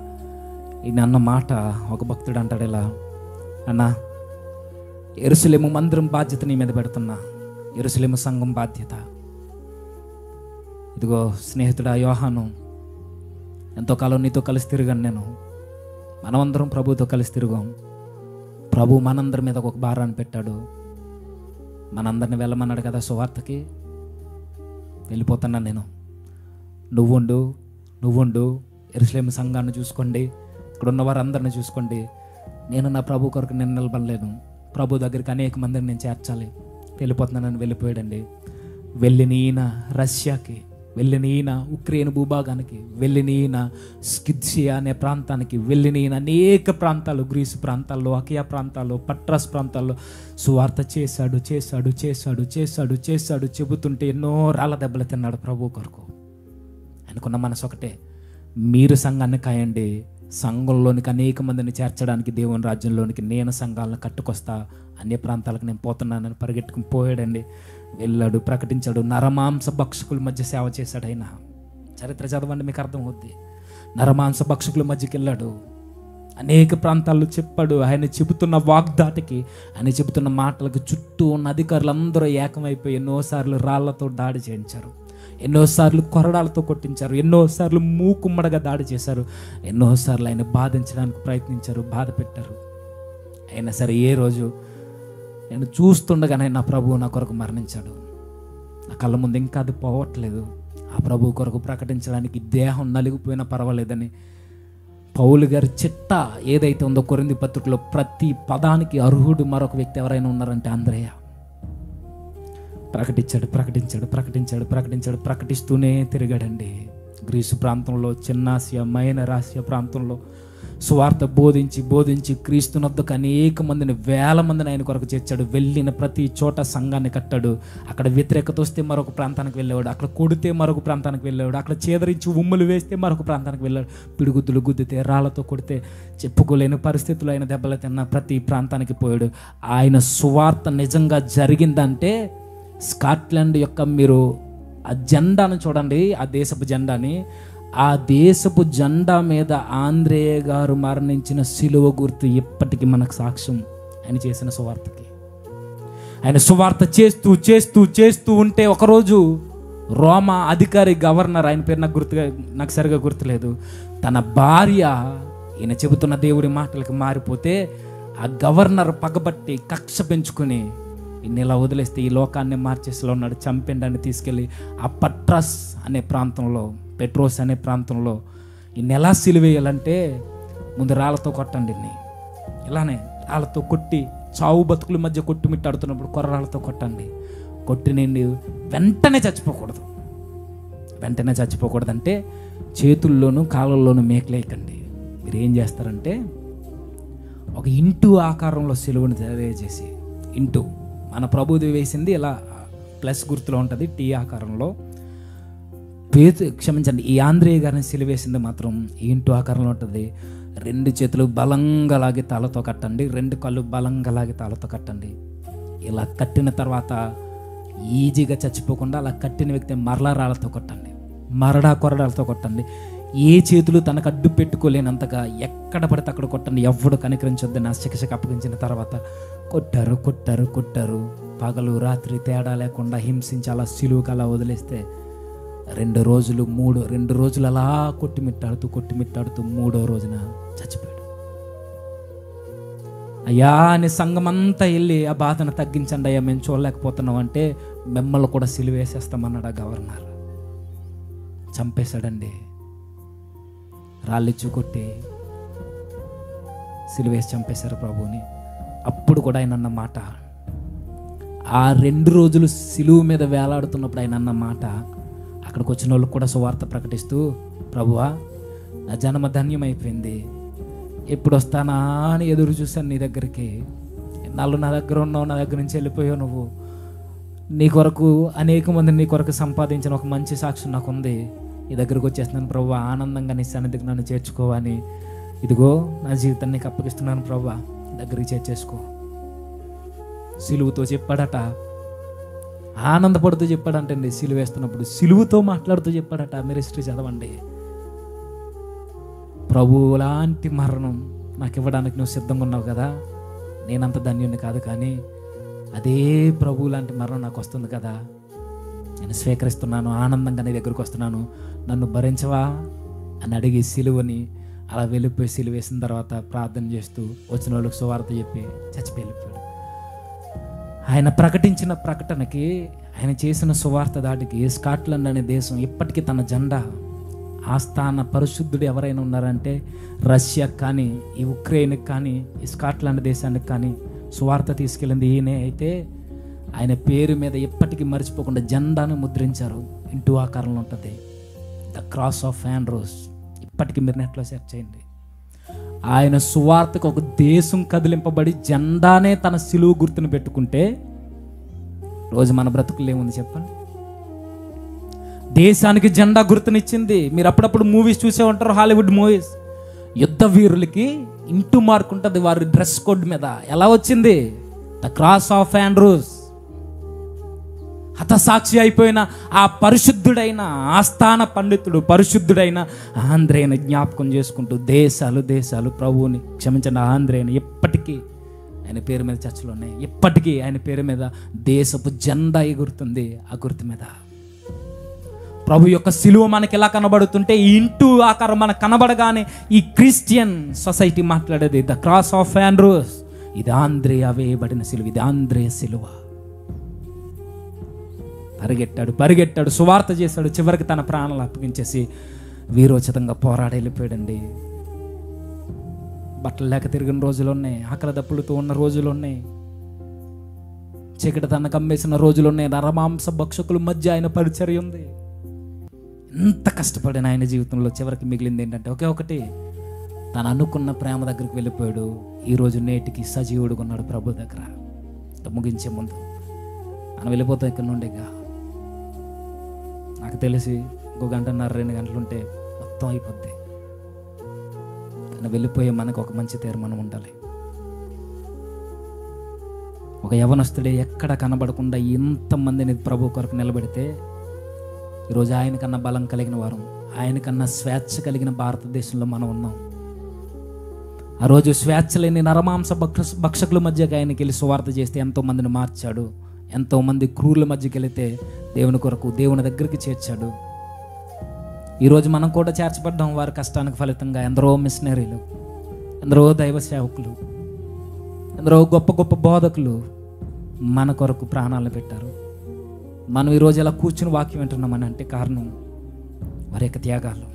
ఈయన అన్న మాట ఒక భక్తుడు అంటాడు ఇలా, అన్నా యెరూషలేము మందిరం బాధ్యత నీ మీద పెడుతున్నా, యెరూషలేము సంఘం బాధ్యత. ఇదిగో స్నేహితుడా యోహాను, ఎంతో కాలం నీతో కలిసి తిరిగాను నేను, మనమందరం ప్రభుతో కలిసి తిరిగాం. ప్రభు మనందరి మీద ఒక భారాన్ని పెట్టాడు, మనందరిని వెళ్ళమన్నాడు కదా సువార్తకి. వెళ్ళిపోతున్నా నేను, నువ్వుండు యెరూషలేము సంఘాన్ని చూసుకోండి, ఇక్కడ ఉన్న వారందరిని చూసుకోండి. నేను నా ప్రభు కొరకు నేను నిలబడలేను, ప్రభు దగ్గరికి అనేక మందిని నేను చేర్చాలి. వెళ్ళిపోతున్నానని వెళ్ళిపోయాడండి. వెళ్ళిన ఈయన రష్యాకి, వెళ్ళిన ఈయన ఉక్రెయిన్ భూభాగానికి, వెళ్ళిన ఈయన స్కిత్సియా అనే ప్రాంతానికి, వెళ్ళిన ఈయన అనేక ప్రాంతాలు, గ్రీసు ప్రాంతాల్లో, అకియా ప్రాంతాల్లో, పట్రాస్ ప్రాంతాల్లో సువార్త చేశాడు. చెబుతుంటే ఎన్నో రాళ్ళ దెబ్బలు తిన్నాడు ప్రభు కొరకు. ఆయనకున్న మనసు ఒకటే, మీరు సంఘాన్ని కాయండి, సంఘంలోనికి అనేక మందిని చేర్చడానికి దేవుని రాజ్యంలోనికి నేను సంఘాలను కట్టుకొస్తా, అన్ని ప్రాంతాలకు నేను పోతున్నానని పరిగెట్టుకుని పోయాడండి. వెళ్ళాడు, ప్రకటించాడు. నరమాంస భక్షకుల మధ్య సేవ చేశాడు ఆయన. చరిత్ర చదవండి మీకు అర్థమవుద్ది. నరమాంస భక్షకుల మధ్యకి వెళ్ళాడు, అనేక ప్రాంతాల్లో చెప్పాడు. ఆయన చెబుతున్న వాగ్దాటికి, ఆయన చెబుతున్న మాటలకు చుట్టూ ఉన్న అధికారులందరూ ఏకమైపోయి ఎన్నోసార్లు రాళ్లతో దాడి చేయించారు, ఎన్నోసార్లు కొరడాలతో కొట్టించారు, ఎన్నోసార్లు మూకుమ్మడగా దాడి చేశారు, ఎన్నోసార్లు ఆయన బాధించడానికి ప్రయత్నించారు, బాధ పెట్టారు. అయినా సరే ఏ రోజు నేను చూస్తుండగానే నా ప్రభువు నా కొరకు మరణించాడు. నా కళ్ళ ముందు ఇంకా అది పోవట్లేదు. ఆ ప్రభువు కొరకు ప్రకటించడానికి దేహం నలిగిపోయినా పర్వాలేదని పౌలు గారి చిట్ట ఏదైతే ఉందో కొరింథీ పత్రికలో ప్రతి పదానికి అర్హుడు మరొక వ్యక్తి ఎవరైనా ఉన్నారంటే ఆంద్రేయ. ప్రకటిస్తూనే తిరిగాడండి. గ్రీసు ప్రాంతంలో, చిన్నాసియా, మైనర్ ఆసియా ప్రాంతంలో సువార్త బోధించి క్రీస్తునొద్దకు అనేక మందిని, వేల మందిని ఆయన కొరకు చేర్చాడు. వెళ్ళిన ప్రతి చోట సంఘాన్ని కట్టాడు. అక్కడ వ్యతిరేకత వస్తే మరొక ప్రాంతానికి వెళ్ళేవాడు, అక్కడ కొడితే మరొక ప్రాంతానికి వెళ్ళేవాడు, అక్కడ చేదరించి ఉమ్ములు వేస్తే మరొక ప్రాంతానికి వెళ్ళాడు. పిడుగుద్దులు గుద్దితే, రాళ్లతో కొడితే, చెప్పుకోలేని పరిస్థితులు ఆయన దెబ్బలు తిన్న ప్రతి ప్రాంతానికి పోయాడు. ఆయన సువార్త నిజంగా జరిగిందంటే స్కాట్లాండ్ యొక్క మీరు ఆ జెండాను చూడండి, ఆ దేశపు జెండాని. ఆ దేశపు జెండా మీద ఆంద్రేయ గారు మరణించిన శిలువ గుర్తు ఇప్పటికీ మనకు సాక్ష్యం. ఆయన చేసిన సువార్తకి. ఆయన సువార్త చేస్తూ ఉంటే ఒకరోజు రోమా అధికారి గవర్నర్, ఆయన పేరు నాకు సరిగా గుర్తులేదు, తన భార్య ఈయన చెబుతున్న దేవుడి మాటలకు మారిపోతే ఆ గవర్నర్ పగబట్టి కక్ష పెంచుకుని ఈయన ఇలా వదిలేస్తే ఈ లోకాన్ని మార్చేసిలో ఉన్నాడు, చంపిండని తీసుకెళ్ళి ఆ పట్రస్ అనే ప్రాంతంలో, పెట్రోస్ అనే ప్రాంతంలో ఈయన ఎలా సిలువేయాలంటే ముందు రాళ్ళతో కొట్టండి, ఇలానే రాళ్ళతో కొట్టి, చావు బతుకుల మధ్య కొట్టుమిట్టాడుతున్నప్పుడు కొర్రాళ్ళతో కొట్టండి. కొట్టినండి వెంటనే చచ్చిపోకూడదు అంటే చేతుల్లోనూ కాళ్ళల్లోనూ మేకలేయకండి. మీరు ఏం చేస్తారంటే ఒక ఇంటూ ఆకారంలో సిలువను తెలియజేసి, ఇంటూ మన ప్రభుది వేసింది ఇలా ప్లస్ గుర్తులో ఉంటుంది, టీ ఆకారంలో. ఈ ఆంద్రేయ గారిని సిలువేసింది మాత్రం ఈ ఇంటూ ఆకారంలో ఉంటుంది. 2 చేతులు బలంగా లాగి తాళతో కట్టండి, 2 కళ్ళు బలంగా లాగి తాళతో కట్టండి. ఇలా కట్టిన తర్వాత ఈజీగా చచ్చిపోకుండా అలా కట్టిన వ్యక్తి మరలా రాళ్ళతో కొట్టండి, మరడా కొరడాలతో కొట్టండి. ఏ చేతులు తనకు అడ్డు పెట్టుకోలేనంతగా ఎక్కడ పడితే అక్కడ కొట్టండి. ఎవడు కనికరించొద్దని ఆ శిక్షకు అప్పగించిన తర్వాత కొట్టారు. పగలు రాత్రి తేడా లేకుండా హింసించి అలా సిలువకు అలా వదిలేస్తే 2 రోజులు అలా కొట్టిమిట్టాడుతూ 3వ రోజున చచ్చిపోయాడు. అయ్యా అని సంఘమంతా వెళ్ళి ఆ బాధను తగ్గించండి అయ్యా, మేము చూడలేకపోతున్నాం అంటే మిమ్మల్ని కూడా సిలువేసేస్తామన్నాడు ఆ గవర్నర్. చంపేశాడండి, రాళ్ళిచ్చు కొట్టి సిలువేసి చంపేశారు ప్రభువుని. అప్పుడు కూడా ఆయన అన్న మాట, ఆ 2 రోజులు సిలువు మీద వేలాడుతున్నప్పుడు ఆయన అన్న మాట, అక్కడికి వచ్చిన వాళ్ళకి కూడా సువార్త ప్రకటిస్తూ, ప్రభువా నా జన్మ ధన్యమైపోయింది, ఎప్పుడు వస్తానా అని ఎదురు చూశాను నీ దగ్గరికి. నాళ్ళు నా దగ్గర ఉన్నావు, నా దగ్గర నుంచి వెళ్ళిపోయావు నువ్వు. నీ కొరకు అనేక మందిని నీ కొరకు సంపాదించిన ఒక మంచి సాక్ష్యం నాకు ఉంది. నీ దగ్గరకు వచ్చేస్తున్నాను ప్రభువా, ఆనందంగా నీ సన్నిధికి నన్ను చేర్చుకోవని. ఇదిగో నా జీవితాన్ని నీకు అప్పగిస్తున్నాను ప్రభువా, దగ్గరికి చేర్చేసుకో. సిలువుతో చెప్పాడట, ఆనందపడుతూ చెప్పాడంటండి. సిలువ వేస్తున్నప్పుడు సిలువుతో మాట్లాడుతూ చెప్పాడట. మీరు హిస్టరీ చదవండి. ప్రభువు లాంటి మరణం నాకు ఇవ్వడానికి నువ్వు సిద్ధంగా ఉన్నావు కదా, నేనంత ధన్యుని కాదు కానీ అదే ప్రభువు లాంటి మరణం నాకు వస్తుంది కదా, నేను స్వీకరిస్తున్నాను, ఆనందంగా నీ దగ్గరకు వస్తున్నాను, నన్ను భరించవా అని అడిగి సిలువని అలా వెళ్ళిపోయి సిలువ వేసిన తర్వాత ప్రార్థన చేస్తూ వచ్చిన వాళ్ళకి సువార్త చెప్పి చచ్చిపోయి వెళ్ళిపోయాడు. ఆయన ప్రకటించిన ప్రకటనకి, ఆయన చేసిన సువార్త దాటికి స్కాట్లాండ్ అనే దేశం ఇప్పటికీ తన జెండా, ఆస్థాన పరిశుద్ధుడు ఎవరైనా ఉన్నారంటే రష్యా కానీ, ఈ ఉక్రెయిన్కి కానీ, ఈ స్కాట్లాండ్ దేశానికి కానీ సువార్త తీసుకెళ్ళింది ఈయనే. అయితే ఆయన పేరు మీద ఎప్పటికీ మర్చిపోకుండా జెండాను ముద్రించారు. ఇంటూ ఆకారంలో ఉంటుంది, ద క్రాస్ ఆఫ్ ఆండ్రోస్. ఇప్పటికీ మీరు నెట్లో సెర్చ్ చేయండి. ఆయన సువార్తకు ఒక దేశం కదిలింపబడి జెండానే తన సిలువ గుర్తును పెట్టుకుంటే రోజు మన బ్రతుకులు ఏముంది చెప్పండి? దేశానికి జెండా గుర్తునిచ్చింది. మీరు అప్పుడప్పుడు మూవీస్ చూసే ఉంటారు, హాలీవుడ్ మూవీస్. యుద్ధ వీరులకి ఇంటూ మార్క్ ఉంటుంది వారి డ్రెస్ కోడ్ మీద. ఎలా వచ్చింది? The cross of Andrews. హతసాక్షి అయిపోయిన ఆ పరిశుద్ధుడైన ఆస్థాన పండితుడు, పరిశుద్ధుడైన ఆంద్రేయను జ్ఞాపకం చేసుకుంటూ దేశాలు ప్రభువుని క్షమించండి, ఆంద్రేయను ఎప్పటికీ ఆయన పేరు మీద చర్చలు ఉన్నాయి. ఎప్పటికీ ఆయన పేరు మీద దేశపు జెండా ఎగురుతుంది. ఆ గుర్తు మీద ప్రభు యొక్క సిలువ మనకి ఎలా కనబడుతుంటే, ఈ ఇంటూ ఆకారం మనకు కనబడగానే ఈ క్రిస్టియన్ సొసైటీ మాట్లాడేది ద క్రాస్ ఆఫ్ ఆండ్రూస్. ఇది ఆంద్రేయ వేయబడిన సిలువ, ఇది ఆంద్రేయ సిలువ. పరిగెట్టాడు, సువార్త చేశాడు, చివరికి తన ప్రాణాలు అప్పగించేసి వీరోచితంగా పోరాడి వెళ్ళిపోయాడండి. బట్టలు లేక తిరిగిన రోజులు ఉన్నాయి, ఆకలి దప్పులతో ఉన్న రోజులు ఉన్నాయి, చీకటి తన కమ్మేసిన రోజులు ఉన్నాయి. నరమాంస భక్షకుల మధ్య ఆయన పరిచర్య ఉంది. ఎంత కష్టపడిన ఆయన జీవితంలో చివరికి మిగిలింది ఏంటంటే ఒకే ఒకటి, తను అనుకున్న ప్రేమ దగ్గరికి వెళ్ళిపోయాడు. ఈరోజు నేటికి సజీవుడుగా ఉన్నాడు ప్రభు దగ్గర. ముగించే ముందు మనం వెళ్ళిపోతాం ఇక్కడ నుండిగా. నాకు తెలిసి 1 గంటన్నర 2 గంటలు ఉంటే మొత్తం అయిపోద్ది. కానీ వెళ్ళిపోయే మనకు ఒక మంచి తీర్మానం ఉండాలి. ఒక యవనస్తుడే ఎక్కడ కనబడకుండా ఇంతమందిని ప్రభు కొరకు నిలబెడితే ఈరోజు ఆయనకన్నా బలం కలిగిన వారు, ఆయనకన్నా స్వేచ్ఛ కలిగిన భారతదేశంలో మనం ఉన్నాం. ఆ రోజు స్వేచ్ఛ లేని నరమాంస భక్షకుల మధ్యకి ఆయనకి వెళ్ళి సువార్త చేస్తే ఎంతోమందిని మార్చాడు. ఎంతోమంది క్రూరుల మధ్యకి వెళితే దేవుని కొరకు దేవుని దగ్గరికి చేర్చాడు. ఈరోజు మనం కూడా చేర్చబడ్డాం వారి కష్టానికి ఫలితంగా. ఎందరో మిషనరీలు, ఎందరో దైవ సేవకులు, ఎందరో గొప్ప గొప్ప బోధకులు మన కొరకు ప్రాణాలను పెట్టారు. మనం ఈరోజు ఇలా కూర్చుని వాక్యం వింటున్నామని అంటే కారణం వారి యొక్క త్యాగాలు.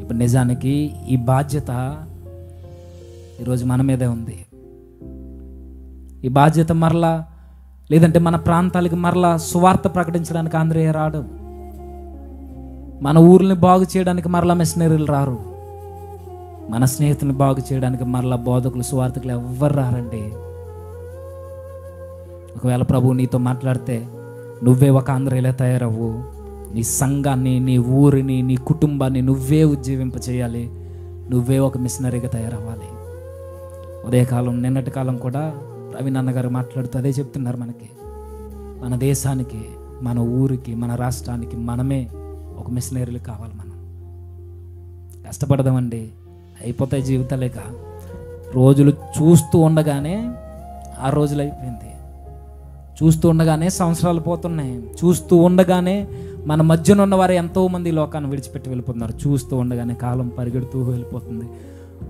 ఇప్పుడు నిజానికి ఈ బాధ్యత ఈరోజు మన మీదే ఉంది. ఈ బాధ్యత మరలా లేదంటే మన ప్రాంతాలకి మరలా సువార్త ప్రకటించడానికి ఆంధ్రేయ రాడు. మన ఊరిని బాగు చేయడానికి మరలా మిషనరీలు రారు. మన స్నేహితుల్ని బాగు చేయడానికి మరలా బోధకులు సువార్తకులు ఎవ్వరు రారండి. ఒకవేళ ప్రభు నీతో మాట్లాడితే నువ్వే ఒక ఆంధ్రేయులా తయారవ్వు. నీ సంఘాన్ని, నీ ఊరిని, నీ కుటుంబాన్ని నువ్వే ఉజ్జీవింప చేయాలి. నువ్వే ఒక మిషనరీగా తయారవ్వాలి. ఉదయకాలం నిన్నటి కాలం కూడా ప్రవీణ్ అన్నగారు మాట్లాడుతూ అదే చెప్తున్నారు. మనకి, మన దేశానికి, మన ఊరికి, మన రాష్ట్రానికి మనమే ఒక మిషనరీలు కావాలి. మనం కష్టపడదామండి, అయిపోతాయి జీవితాలేక. రోజులు చూస్తూ ఉండగానే ఆ రోజులు అయిపోయింది. చూస్తూ ఉండగానే సంవత్సరాలు పోతున్నాయి. చూస్తూ ఉండగానే మన మధ్యన ఉన్నవారు ఎంతోమంది లోకాన్ని విడిచిపెట్టి వెళ్ళిపోతున్నారు. చూస్తూ ఉండగానే కాలం పరిగెడుతూ వెళ్ళిపోతుంది.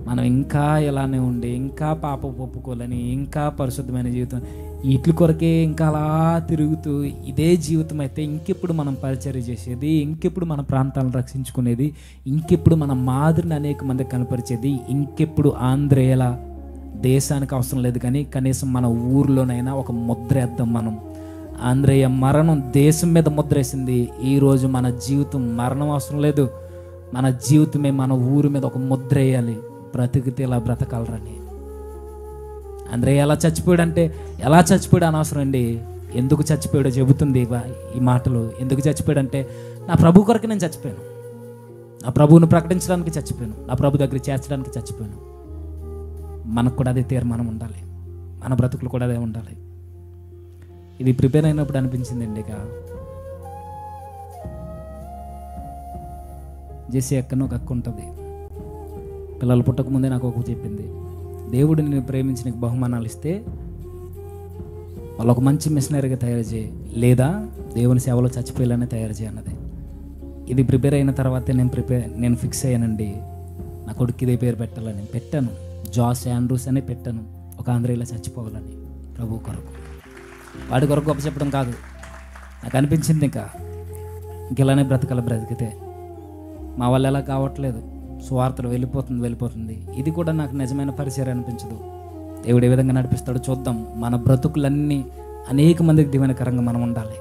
మనం ఇంకా ఇలానే ఉండి, ఇంకా పాప ఒప్పుకోలేని, ఇంకా పరిశుద్ధమైన జీవితం వీటి కొరకే ఇంకా అలా తిరుగుతూ ఇదే జీవితం అయితే ఇంకెప్పుడు మనం పరిచర్య చేసేది, ఇంకెప్పుడు మన ప్రాంతాలను రక్షించుకునేది, ఇంకెప్పుడు మన మాదిరిని అనేక మందికి కనపరిచేది, ఇంకెప్పుడు ఆంధ్రేయుల దేశానికి అవసరం లేదు. కానీ కనీసం మన ఊర్లోనైనా ఒక ముద్ర వేద్దాం. మనం ఆంధ్రేయ మరణం దేశం మీద ముద్ర వేసింది. ఈరోజు మన జీవితం మరణం అవసరం లేదు. మన జీవితమే మన ఊరి మీద ఒక ముద్ర వేయాలి. బ్రతికితే ఇలా బ్రతకాలరని. ఆంధ్రేయ ఎలా చచ్చిపోయాడు అంటే ఎలా చచ్చిపోయాడు అనవసరం అండి. ఎందుకు చచ్చిపోయాడో చెబుతుంది ఈ మాటలు. ఎందుకు చచ్చిపోయాడు అంటే నా ప్రభు కొరకు నేను చచ్చిపోయాను, నా ప్రభువును ప్రకటించడానికి చచ్చిపోయాను, నా ప్రభు దగ్గర చేర్చడానికి చచ్చిపోయాను. మనకు కూడా అదే తీర్మానం ఉండాలి. మన బ్రతుకులు కూడా అదే ఉండాలి. ఇది ప్రిపేర్ అయినప్పుడు అనిపించిందండి. ఇక జెస్సీ అక్కను ఒక అక్క ఉంటుంది. పిల్లలు పుట్టకముందే నాకు ఒక చెప్పింది, దేవుడు నేను ప్రేమించి నీకు బహుమానాలు ఇస్తే వాళ్ళు ఒక మంచి మిషనరీగా తయారు చేయి, లేదా దేవుని సేవలో చచ్చిపోయేలానే తయారు చేయన్నది. ఇది ప్రిపేర్ అయిన తర్వాతే నేను ఫిక్స్ అయ్యానండి. నా కొడుకు ఇదే పేరు పెట్టాలని పెట్టాను. జాస్ ఆండ్రూస్ అని పెట్టాను. ఒక ఆంధ్రేయులా చచ్చిపోవాలని ప్రభు కొరకు. వాడి కొరకు గొప్ప చెప్పడం కాదు. నాకు అనిపించింది ఇంకెలానే బ్రతికితే మా వాళ్ళు ఎలా కావట్లేదు. సువార్తలు వెళ్ళిపోతుంది. ఇది కూడా నాకు నిజమైన పరిచర్య అనిపించదు. దేవుడు ఏ విధంగా నడిపిస్తాడో చూద్దాం. మన బ్రతుకులన్నీ అనేక మందికి దీవెనకరంగా మనం ఉండాలి.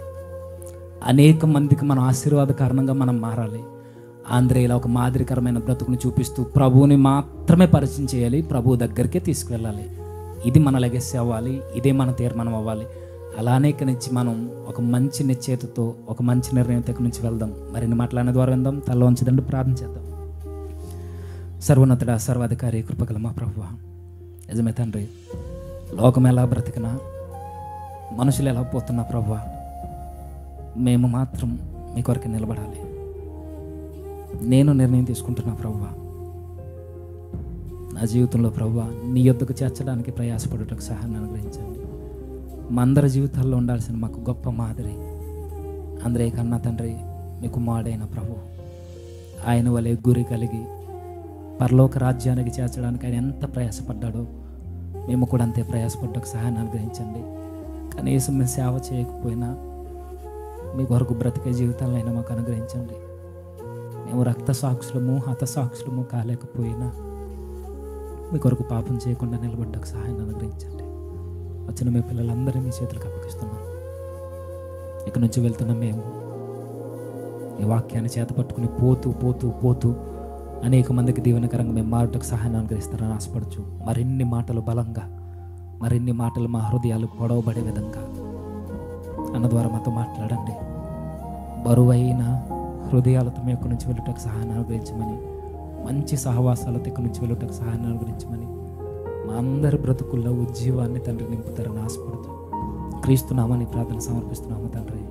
అనేక మందికి మనం ఆశీర్వాద కారణంగా మనం మారాలి. ఆంధ్రేయుల ఒక మాదిరికరమైన బ్రతుకుని చూపిస్తూ ప్రభువుని మాత్రమే పరిచయం చేయాలి. ప్రభువు దగ్గరికే తీసుకువెళ్ళాలి. ఇది మన లెగసీ అవ్వాలి. ఇదే మన తీర్మానం అవ్వాలి. అలానే ఇక్కడి నుంచి మనం ఒక మంచి నిశ్చయితతో, ఒక మంచి నిర్ణయంతో ఇక్కడి నుంచి వెళ్దాం. మరిన్ని మాట్లాడిన ద్వారా విందాం. తల వంచదండి, ప్రార్థన చేద్దాం. సర్వోన్నతుడా, సర్వాధికారి, కృపగల మా ప్రభువా, నిజమే తండ్రి, లోకం ఎలా బ్రతికినా, మనుషులు ఎలా పోతున్నా ప్రభువా, మేము మాత్రం మీ కొరకు నిలబడాలి. నేను నిర్ణయం తీసుకుంటున్నా ప్రభువా. నా జీవితంలో ప్రభువా నీ యొద్దకు చేర్చడానికి ప్రయాసపడుటకు సహాయాన్ని అనుగ్రహించండి. మా అందరి జీవితాల్లో ఉండాల్సిన మాకు గొప్ప మాదిరి ఆంధ్రేయ కన్నా తండ్రి మీ కుమారుడైన ప్రభు. ఆయన వలె గురి కలిగి పరలోక రాజ్యానికి చేర్చడానికి ఆయన ఎంత ప్రయాసపడ్డాడో మేము కూడా అంతే ప్రయాసపడ్డకు సహాయాన్ని అనుగ్రహించండి. కనీసం మేము సేవ చేయకపోయినా మీ కొరకు బ్రతికే జీవితాలైనా మాకు అనుగ్రహించండి. మేము రక్త సాక్షులము, హత సాక్షులము కాలేకపోయినా మీ కొరకు పాపం చేయకుండా నిలబడ్డకు సహాయాన్ని అనుగ్రహించండి. వచ్చిన మీ పిల్లలందరినీ మీ చేతులకు అప్పగిస్తున్నాం. ఇక నుంచి వెళ్తున్న మేము ఈ వాక్యాన్ని చేత పట్టుకుని పోతూ పోతూ పోతూ అనేక మందికి దీవెనకరంగా మేము మారుటకు సహాయాన్ని అనుగ్రహిస్తారని ఆశపడుచు మరిన్ని మాటలు బలంగా, మరిన్ని మాటలు మా హృదయాలు పొడవబడే విధంగా అన్న ద్వారా మాతో మాట్లాడండి. బరువైన హృదయాలతో మీ యొక్క నుంచి వెళ్ళుటకు సహాయాన్ని అనుగ్రహించమని, మంచి సహవాసాలతో ఇక్కడి నుంచి వెళ్ళుటకు సహాయాన్ని అనుగ్రహించమని, మా అందరి బ్రతుకుల్లో ఉజ్జీవాన్ని తండ్రి నింపుతారని ఆశపడుతూ క్రీస్తునామని ప్రార్థన సమర్పిస్తున్నాము తండ్రి.